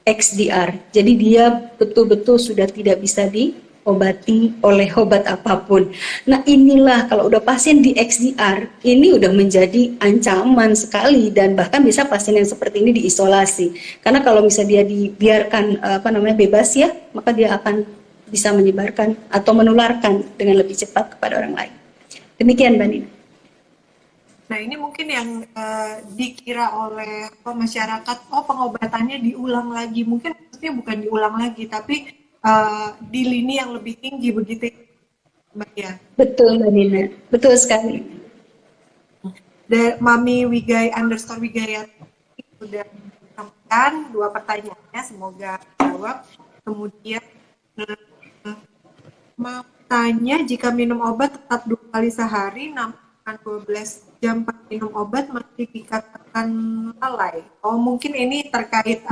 XDR. Jadi dia betul-betul sudah tidak bisa diobati oleh obat apapun. Nah, inilah kalau udah pasien di XDR, ini udah menjadi ancaman sekali, dan bahkan bisa pasien yang seperti ini diisolasi. Karena kalau misalnya dia dibiarkan bebas ya, maka dia akan bisa menyebarkan atau menularkan dengan lebih cepat kepada orang lain. Demikian Mbak Nina. Nah, ini mungkin yang dikira oleh masyarakat, pengobatannya diulang lagi. Mungkin maksudnya bukan diulang lagi, tapi di lini yang lebih tinggi, begitu Mbak ya? Betul Mbak Nina, betul sekali. Mami Wigai_Wigayat sudah sampaikan 2 pertanyaannya, semoga jawab. Kemudian mau tanya, jika minum obat tetap 2 kali sehari, namun 12 jam minum obat masih dikatakan lalai. Mungkin ini terkait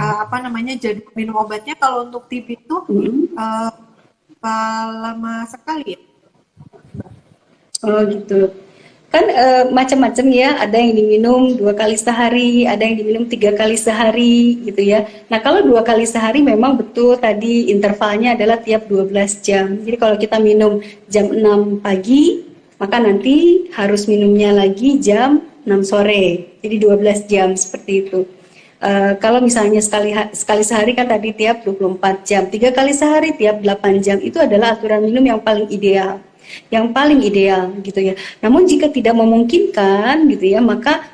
jadwal minum obatnya. Kalau untuk TB itu lama sekali ya? Oh gitu. Kan macam-macam ya, ada yang diminum 2 kali sehari, ada yang diminum 3 kali sehari gitu ya. Nah, kalau 2 kali sehari memang betul tadi intervalnya adalah tiap 12 jam. Jadi kalau kita minum jam 6 pagi, maka nanti harus minumnya lagi jam 6 sore. Jadi 12 jam seperti itu. Kalau misalnya sekali sehari kan tadi tiap 24 jam, 3 kali sehari tiap 8 jam, itu adalah aturan minum yang paling ideal. Yang paling ideal gitu ya. Namun jika tidak memungkinkan gitu ya, maka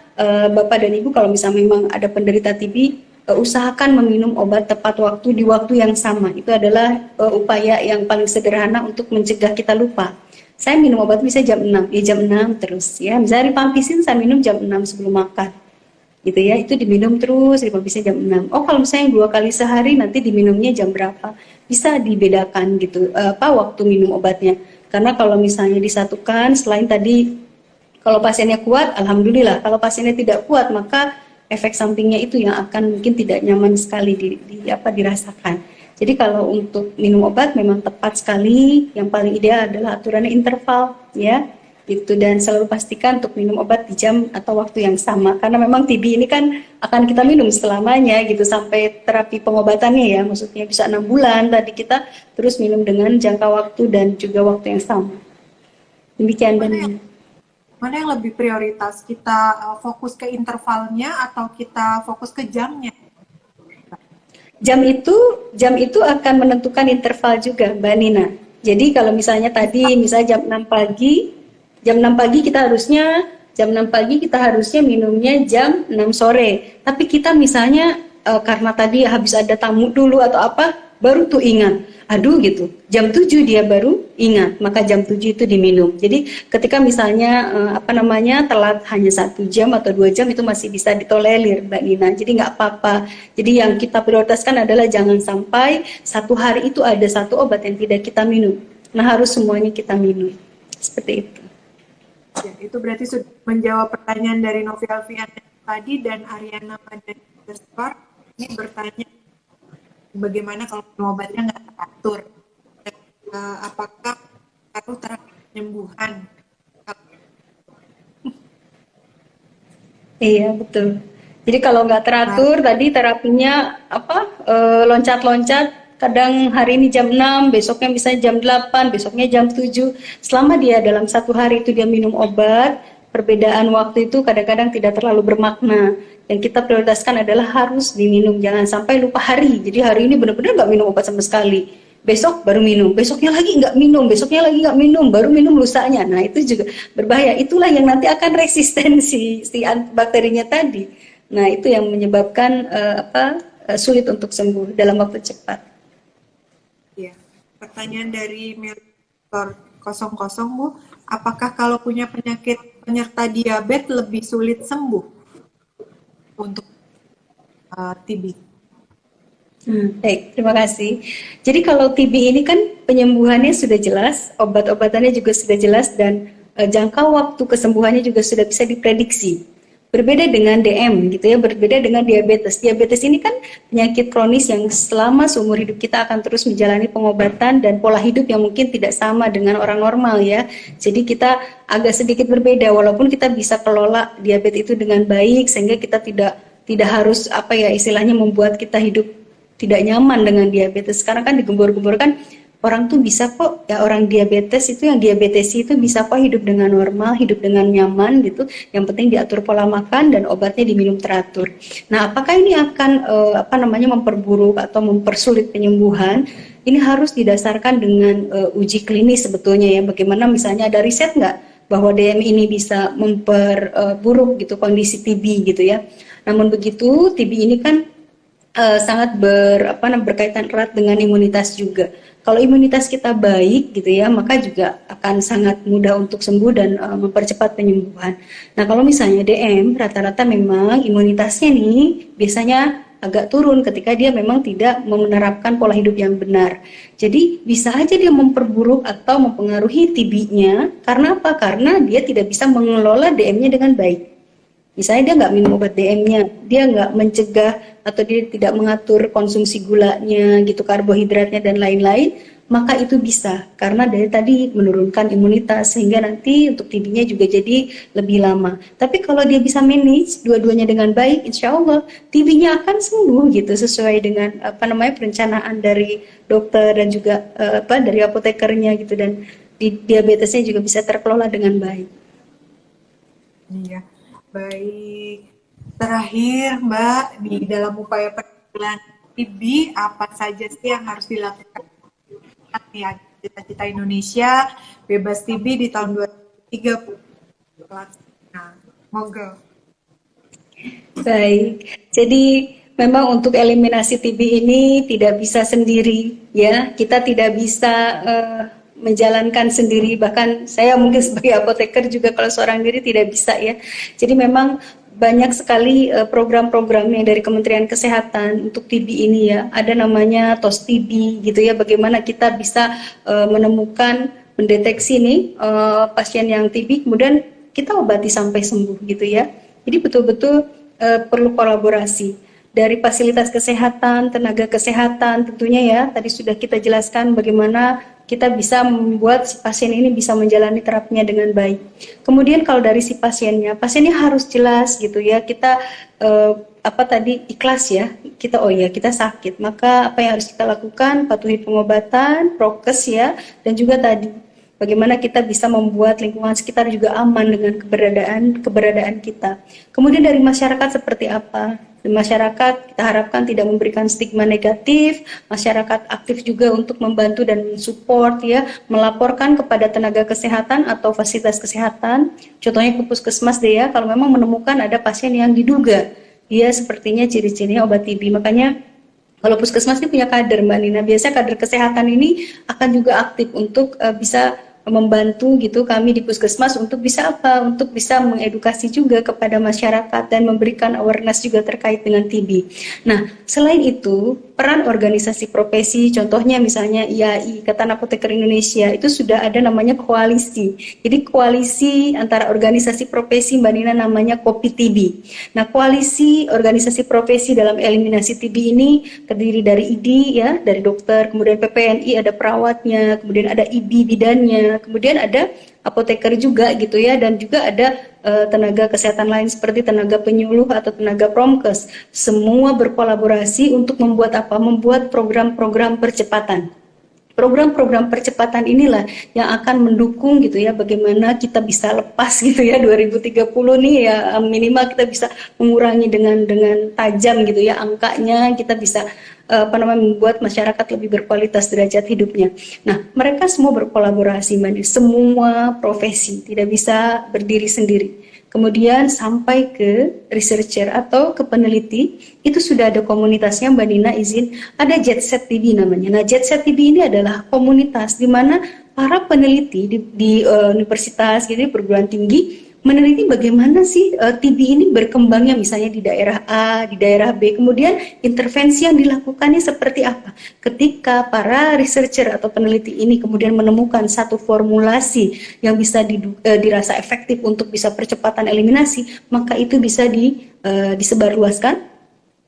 Bapak dan Ibu kalau misalnya memang ada penderita TB, usahakan meminum obat tepat waktu di waktu yang sama. Itu adalah upaya yang paling sederhana untuk mencegah kita lupa. Saya minum obat bisa jam 6, ya jam 6 terus ya. Misalnya rifampisin saya minum jam 6 sebelum makan. Gitu ya, itu diminum terus, rifampisin jam 6. Oh, kalau misalnya 2 kali sehari nanti diminumnya jam berapa? Bisa dibedakan gitu, waktu minum obatnya. Karena kalau misalnya disatukan, selain tadi kalau pasiennya kuat, alhamdulillah. Kalau pasiennya tidak kuat, maka efek sampingnya itu yang akan mungkin tidak nyaman sekali dirasakan. Jadi kalau untuk minum obat memang tepat sekali, yang paling ideal adalah aturannya interval ya. Gitu, dan selalu pastikan untuk minum obat di jam atau waktu yang sama, karena memang TB ini kan akan kita minum selamanya gitu sampai terapi pengobatannya ya, maksudnya bisa 6 bulan tadi kita terus minum dengan jangka waktu dan juga waktu yang sama. Demikian Mana yang lebih prioritas, kita fokus ke intervalnya atau kita fokus ke jamnya? Jam itu akan menentukan interval juga, Mbak Nina. Jadi kalau misalnya tadi misalnya jam 6 pagi kita harusnya minumnya jam 6 sore. Tapi kita misalnya karena tadi habis ada tamu dulu atau apa, baru tuh ingat. Aduh gitu, jam 7 dia baru ingat, maka jam 7 itu diminum. Jadi ketika misalnya telat hanya 1 jam atau 2 jam itu masih bisa ditolerir, Mbak Nina. Jadi nggak apa-apa. Jadi yang kita prioritaskan adalah jangan sampai satu hari itu ada satu obat yang tidak kita minum. Nah, harus semuanya kita minum. Seperti itu. Ya, itu berarti sudah menjawab pertanyaan dari Novi Alfian tadi, dan Ariana Madani Terspar ini bertanya bagaimana kalau obatnya nggak teratur, apakah harus terapi penyembuhan? Iya betul. Jadi kalau nggak teratur tadi terapinya loncat-loncat, kadang hari ini jam 6, besoknya misalnya jam 8, besoknya jam 7. Selama dia dalam satu hari itu dia minum obat, perbedaan waktu itu kadang-kadang tidak terlalu bermakna. Yang kita prioritaskan adalah harus diminum, jangan sampai lupa hari. Jadi hari ini benar-benar nggak minum obat sama sekali. Besok baru minum, besoknya lagi nggak minum, besoknya lagi nggak minum, baru minum lusanya. Nah itu juga berbahaya. Itulah yang nanti akan resistensi si bakterinya tadi. Nah itu yang menyebabkan sulit untuk sembuh dalam waktu cepat. Ya, pertanyaan dari Miltor 00 Bu, apakah kalau punya penyakit penyerta diabetes lebih sulit sembuh untuk TB? Baik, terima kasih. Jadi kalau TB ini kan penyembuhannya sudah jelas, obat-obatannya juga sudah jelas, dan jangka waktu kesembuhannya juga sudah bisa diprediksi. Berbeda dengan DM gitu ya, berbeda dengan diabetes. Diabetes ini kan penyakit kronis yang selama seumur hidup kita akan terus menjalani pengobatan dan pola hidup yang mungkin tidak sama dengan orang normal ya. Jadi kita agak sedikit berbeda, walaupun kita bisa kelola diabetes itu dengan baik sehingga kita tidak harus istilahnya membuat kita hidup tidak nyaman dengan diabetes. Sekarang kan digembor-gemborkan orang tuh bisa kok ya, orang diabetes itu yang diabetes itu bisa kok hidup dengan normal, hidup dengan nyaman gitu. Yang penting diatur pola makan dan obatnya diminum teratur. Nah, apakah ini akan memperburuk atau mempersulit penyembuhan? Ini harus didasarkan dengan uji klinis sebetulnya ya. Bagaimana misalnya ada riset nggak bahwa DM ini bisa memperburuk gitu kondisi TB gitu ya. Namun begitu TB ini kan sangat berkaitan erat dengan imunitas juga. Kalau imunitas kita baik gitu ya, maka juga akan sangat mudah untuk sembuh dan mempercepat penyembuhan. Nah, kalau misalnya DM, rata-rata memang imunitasnya nih biasanya agak turun ketika dia memang tidak menerapkan pola hidup yang benar. Jadi bisa aja dia memperburuk atau mempengaruhi TB-nya. Karena apa? Karena dia tidak bisa mengelola DM-nya dengan baik. Misalnya dia nggak minum obat DM-nya, dia nggak mencegah atau dia tidak mengatur konsumsi gulanya, gitu, karbohidratnya dan lain-lain, maka itu bisa karena dari tadi menurunkan imunitas sehingga nanti untuk TB-nya juga jadi lebih lama. Tapi kalau dia bisa manage dua-duanya dengan baik, insya Allah TB-nya akan sembuh gitu sesuai dengan perencanaan dari dokter dan juga dari apotekernya gitu, dan diabetesnya juga bisa terkelola dengan baik. Iya. Baik, Terakhir, Mbak, di dalam upaya penanggulangan TB, apa saja sih yang harus dilakukan ya cita-cita Indonesia bebas TB di tahun 2030? Nah, semoga. Baik, jadi memang untuk eliminasi TB ini tidak bisa sendiri, ya. Kita tidak bisa menjalankan sendiri. Bahkan saya mungkin sebagai apoteker juga kalau seorang diri tidak bisa, ya. Jadi memang banyak sekali program-program yang dari Kementerian Kesehatan untuk TB ini, ya. Ada namanya TOS TB gitu, ya. Bagaimana kita bisa menemukan, mendeteksi nih pasien yang TB, kemudian kita obati sampai sembuh gitu, ya. Jadi betul-betul perlu kolaborasi dari fasilitas kesehatan, tenaga kesehatan tentunya, ya. Tadi sudah kita jelaskan bagaimana kita bisa membuat si pasien ini bisa menjalani terapinya dengan baik. Kemudian kalau dari si pasiennya harus jelas gitu, ya. Kita apa tadi, ikhlas, ya. Kita kita sakit, maka apa yang harus kita lakukan? Patuhi pengobatan, prokes, ya, dan juga tadi bagaimana kita bisa membuat lingkungan sekitar juga aman dengan keberadaan kita. Kemudian dari masyarakat seperti apa? Di masyarakat kita harapkan tidak memberikan stigma negatif, masyarakat aktif juga untuk membantu dan mensupport, ya, melaporkan kepada tenaga kesehatan atau fasilitas kesehatan, contohnya ke puskesmas deh, ya, kalau memang menemukan ada pasien yang diduga dia sepertinya ciri-cirinya obat TB. Makanya kalau puskesmas ini punya kader, Mbak Nina. Biasanya kader kesehatan ini akan juga aktif untuk bisa membantu gitu kami di puskesmas untuk bisa apa? Untuk bisa mengedukasi juga kepada masyarakat dan memberikan awareness juga terkait dengan TB. Nah, selain itu, peran organisasi profesi, contohnya misalnya IAI, Ikatan Apoteker Indonesia, itu sudah ada namanya koalisi. Jadi koalisi antara organisasi profesi, Mbak Nina, namanya KOPI TB. Nah, koalisi organisasi profesi dalam eliminasi TB ini terdiri dari ID, ya, dari dokter, kemudian PPNI ada perawatnya, kemudian ada IB bidannya, kemudian ada apoteker juga gitu, ya, dan juga ada tenaga kesehatan lain seperti tenaga penyuluh atau tenaga promkes. Semua berkolaborasi untuk membuat apa? Membuat program-program percepatan. Program-program percepatan inilah yang akan mendukung gitu, ya, bagaimana kita bisa lepas gitu, ya, 2030 nih, ya, minimal kita bisa mengurangi dengan tajam gitu, ya, angkanya. Kita bisa membuat masyarakat lebih berkualitas derajat hidupnya. Nah, mereka semua berkolaborasi, Mbak, semua profesi, tidak bisa berdiri sendiri. Kemudian sampai ke researcher atau ke peneliti, itu sudah ada komunitasnya, Mbak Nina, izin, ada Jetset TB namanya. Nah, Jetset TB ini adalah komunitas di mana para peneliti di universitas, gitu, perguruan tinggi, meneliti bagaimana sih TB ini berkembangnya misalnya di daerah A, di daerah B, kemudian intervensi yang dilakukannya seperti apa. Ketika para researcher atau peneliti ini kemudian menemukan satu formulasi yang bisa dirasa efektif untuk bisa percepatan eliminasi, maka itu bisa disebarluaskan,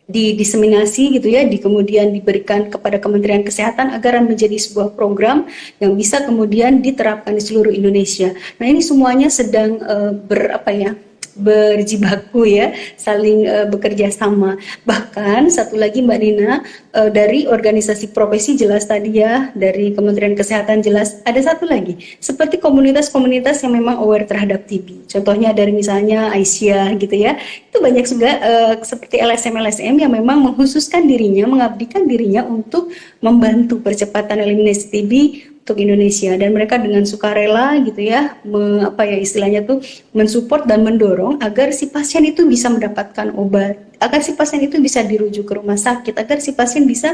didiseminasi gitu, ya, kemudian diberikan kepada Kementerian Kesehatan agar menjadi sebuah program yang bisa kemudian diterapkan di seluruh Indonesia. Nah, ini semuanya sedang berjibaku, ya, saling bekerja sama. Bahkan satu lagi, Mbak Nina, dari organisasi profesi jelas tadi, ya, dari Kementerian Kesehatan jelas, ada satu lagi seperti komunitas-komunitas yang memang aware terhadap TB. Contohnya dari misalnya Aisyah gitu, ya, itu banyak juga seperti LSM yang memang mengkhususkan dirinya, mengabdikan dirinya untuk membantu percepatan eliminasi TB untuk Indonesia, dan mereka dengan sukarela gitu, ya, istilahnya tuh mensupport dan mendorong agar si pasien itu bisa mendapatkan obat, agar si pasien itu bisa dirujuk ke rumah sakit, agar si pasien bisa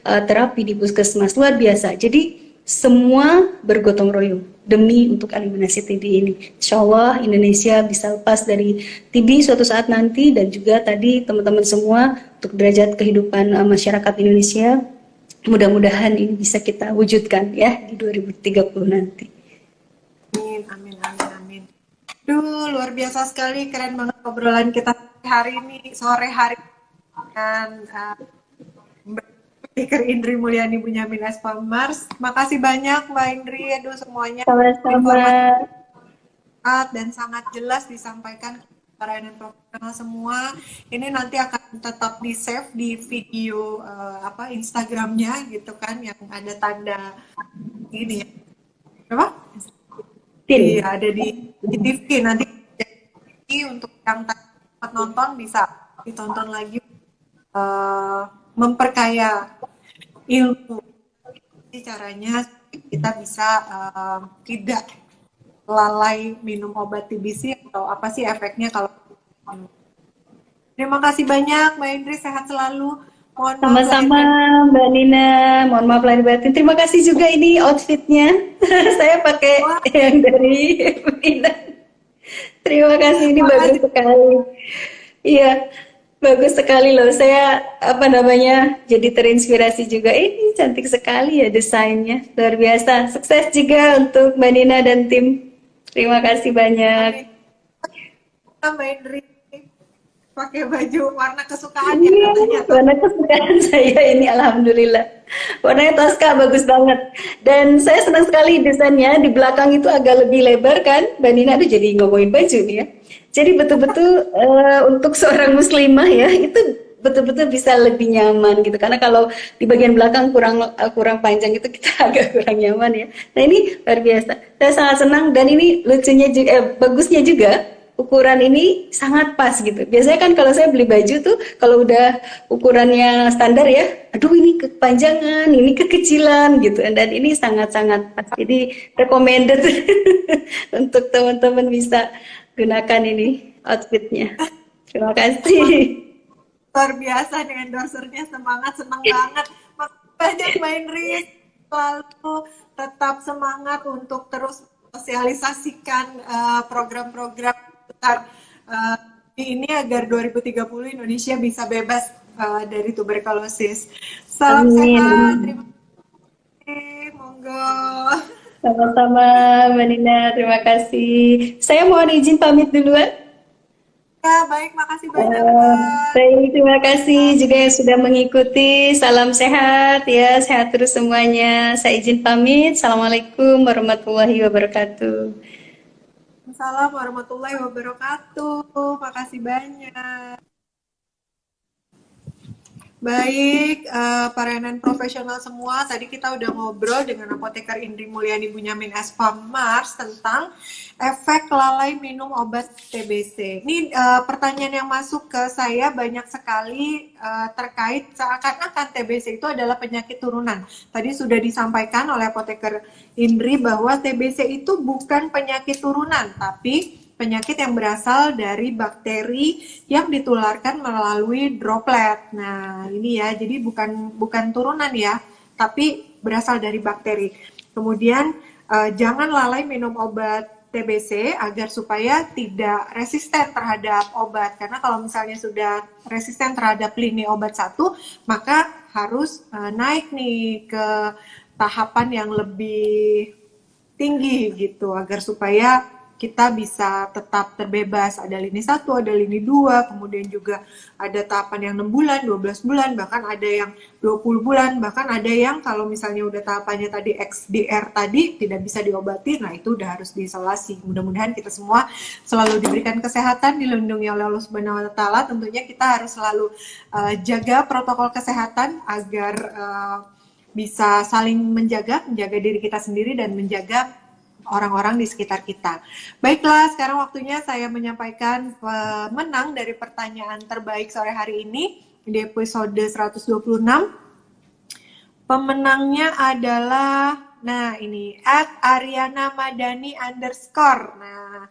terapi di puskesmas. Luar biasa. Jadi semua bergotong royong demi untuk eliminasi TB ini. Insya Allah Indonesia bisa lepas dari TB suatu saat nanti, dan juga tadi teman-teman semua untuk derajat kehidupan masyarakat Indonesia, mudah-mudahan ini bisa kita wujudkan, ya, di 2030 nanti. Amin, amin, amin, amin. Duh, luar biasa sekali, keren banget obrolan kita hari ini, sore hari dengan Mbak Speaker Indri Mulyani Bunyamin Mars. Makasih banyak Mbak Indri, aduh semuanya Sama-sama. dan sangat jelas disampaikan dan profesional semua. Ini nanti akan tetap di save di video Instagramnya gitu kan, yang ada tanda ini, ya. Apa? Iya, ada di TV nanti untuk yang nonton bisa ditonton lagi, memperkaya ilmu. Jadi caranya kita bisa tidak lalai minum obat TBC atau apa sih efeknya kalau. Terima kasih banyak Mbak Indri, sehat selalu. Mohon maaf lahir Sama-sama dan Mbak Nina, mohon maaf lahir batin. Terima kasih juga ini outfitnya. Saya pakai batin. yang dari Mbak Nina. Terima kasih, ini bagus Makasih. sekali. Iya, bagus sekali loh. Saya apa namanya jadi terinspirasi juga. Ini cantik sekali ya desainnya, luar biasa. Sukses juga untuk Mbak Nina dan tim. Terima kasih Amin. banyak. Mbak Indri pakai baju warna kesukaan ya Iya, katanya toh. warna kesukaan saya ini alhamdulillah. Warnanya Tosca bagus banget. Dan saya senang sekali desainnya di belakang itu agak lebih lebar kan. Mbak Nina aduh jadi ngomongin baju nih ya. Jadi betul-betul untuk seorang muslimah ya itu betul-betul bisa lebih nyaman gitu. Karena kalau di bagian belakang kurang panjang itu kita agak kurang nyaman ya. Nah ini luar biasa. Saya sangat senang dan ini lucunya juga, bagusnya juga ukuran ini sangat pas gitu. Biasanya kan kalau saya beli baju tuh kalau udah ukurannya standar ya, aduh ini kepanjangan, ini kekecilan gitu. Dan ini sangat-sangat pas. Jadi recommended untuk teman-teman bisa gunakan ini outfitnya. Terima kasih. Luar biasa nih endorsernya, semangat, senang banget. Makasih banyak Mbak Indri, selalu tetap semangat untuk terus sosialisasikan program-program besar ini agar 2030 Indonesia bisa bebas dari tuberkulosis. Salam sehat, Amin. terima kasih, monggo. Sama-sama Mbak Nina, terima kasih. Saya mohon izin pamit duluan. Ya, baik, makasih banyak Mbak. Baik, terima kasih juga yang sudah mengikuti. Salam sehat ya, sehat terus semuanya. Saya izin pamit. Assalamualaikum warahmatullahi wabarakatuh. Assalamualaikum warahmatullahi wabarakatuh. Makasih banyak. Baik, pelayanan profesional semua. Tadi kita udah ngobrol dengan apoteker Indri Mulyani Bunyamin SPAM Mars tentang efek lalai minum obat TBC. Ini pertanyaan yang masuk ke saya banyak sekali terkait seakan-akan TBC itu adalah penyakit turunan. Tadi sudah disampaikan oleh apoteker Indri bahwa TBC itu bukan penyakit turunan, tapi penyakit yang berasal dari bakteri yang ditularkan melalui droplet. Nah, ini ya, jadi bukan turunan ya, tapi berasal dari bakteri. Kemudian jangan lalai minum obat TBC agar supaya tidak resisten terhadap obat. Karena kalau misalnya sudah resisten terhadap lini obat satu, maka harus naik nih ke tahapan yang lebih tinggi gitu agar supaya kita bisa tetap terbebas. Ada lini 1, ada lini 2, kemudian juga ada tahapan yang 6 bulan, 12 bulan, bahkan ada yang 20 bulan, bahkan ada yang kalau misalnya udah tahapannya tadi XDR tadi tidak bisa diobati, nah itu udah harus diisolasi. Mudah-mudahan kita semua selalu diberikan kesehatan, dilindungi oleh Allah Subhanahu wa taala. Tentunya kita harus selalu jaga protokol kesehatan agar bisa saling menjaga diri kita sendiri dan menjaga orang-orang di sekitar kita. Baiklah, sekarang waktunya saya menyampaikan pemenang dari pertanyaan terbaik sore hari ini di episode 126. Pemenangnya adalah, nah ini, @ariana_madani_. Nah,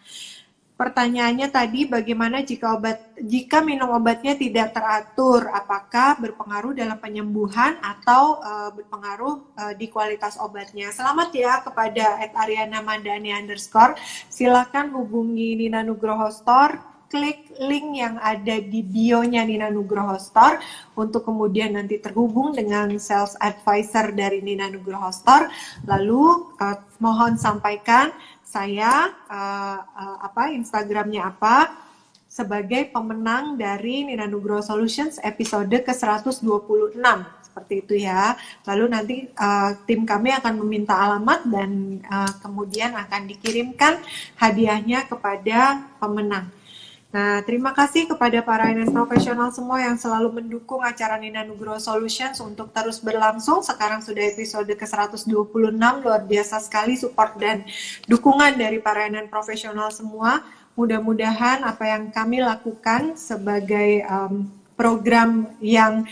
pertanyaannya tadi bagaimana jika minum obatnya tidak teratur, apakah berpengaruh dalam penyembuhan atau berpengaruh di kualitas obatnya? Selamat ya kepada @ariana_madani_. Silakan hubungi Nina Nugroho Store, klik link yang ada di bio-nya Nina Nugroho Store untuk kemudian nanti terhubung dengan sales advisor dari Nina Nugroho Store. Lalu mohon sampaikan saya Instagramnya apa sebagai pemenang dari Nina Nugroho Solutions episode ke-126 seperti itu ya. Lalu nanti tim kami akan meminta alamat dan kemudian akan dikirimkan hadiahnya kepada pemenang. Nah, terima kasih kepada para finance profesional semua yang selalu mendukung acara Nina Nugroho Solutions untuk terus berlangsung. Sekarang sudah episode ke-126, luar biasa sekali support dan dukungan dari para finance profesional semua Mudah-mudahan apa yang kami lakukan sebagai program yang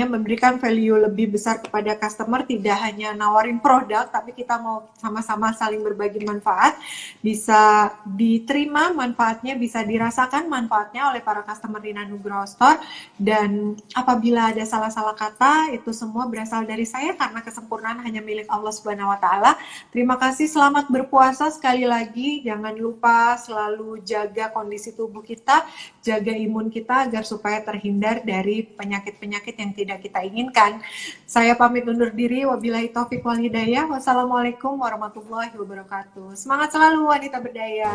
memberikan value lebih besar kepada customer, tidak hanya nawarin produk, tapi kita mau sama-sama saling berbagi manfaat, bisa diterima manfaatnya, bisa dirasakan manfaatnya oleh para customer di Nanugroho Store. Dan apabila ada salah-salah kata, itu semua berasal dari saya karena kesempurnaan hanya milik Allah Subhanahu wa taala. Terima kasih, selamat berpuasa sekali lagi. Jangan lupa selalu jaga kondisi tubuh kita, jaga imun kita agar supaya terhindar dari penyakit-penyakit yang tidak kita inginkan. Saya pamit undur diri. Wabillahi taufik wal hidayah. Wassalamualaikum warahmatullahi wabarakatuh. Semangat selalu wanita berdaya.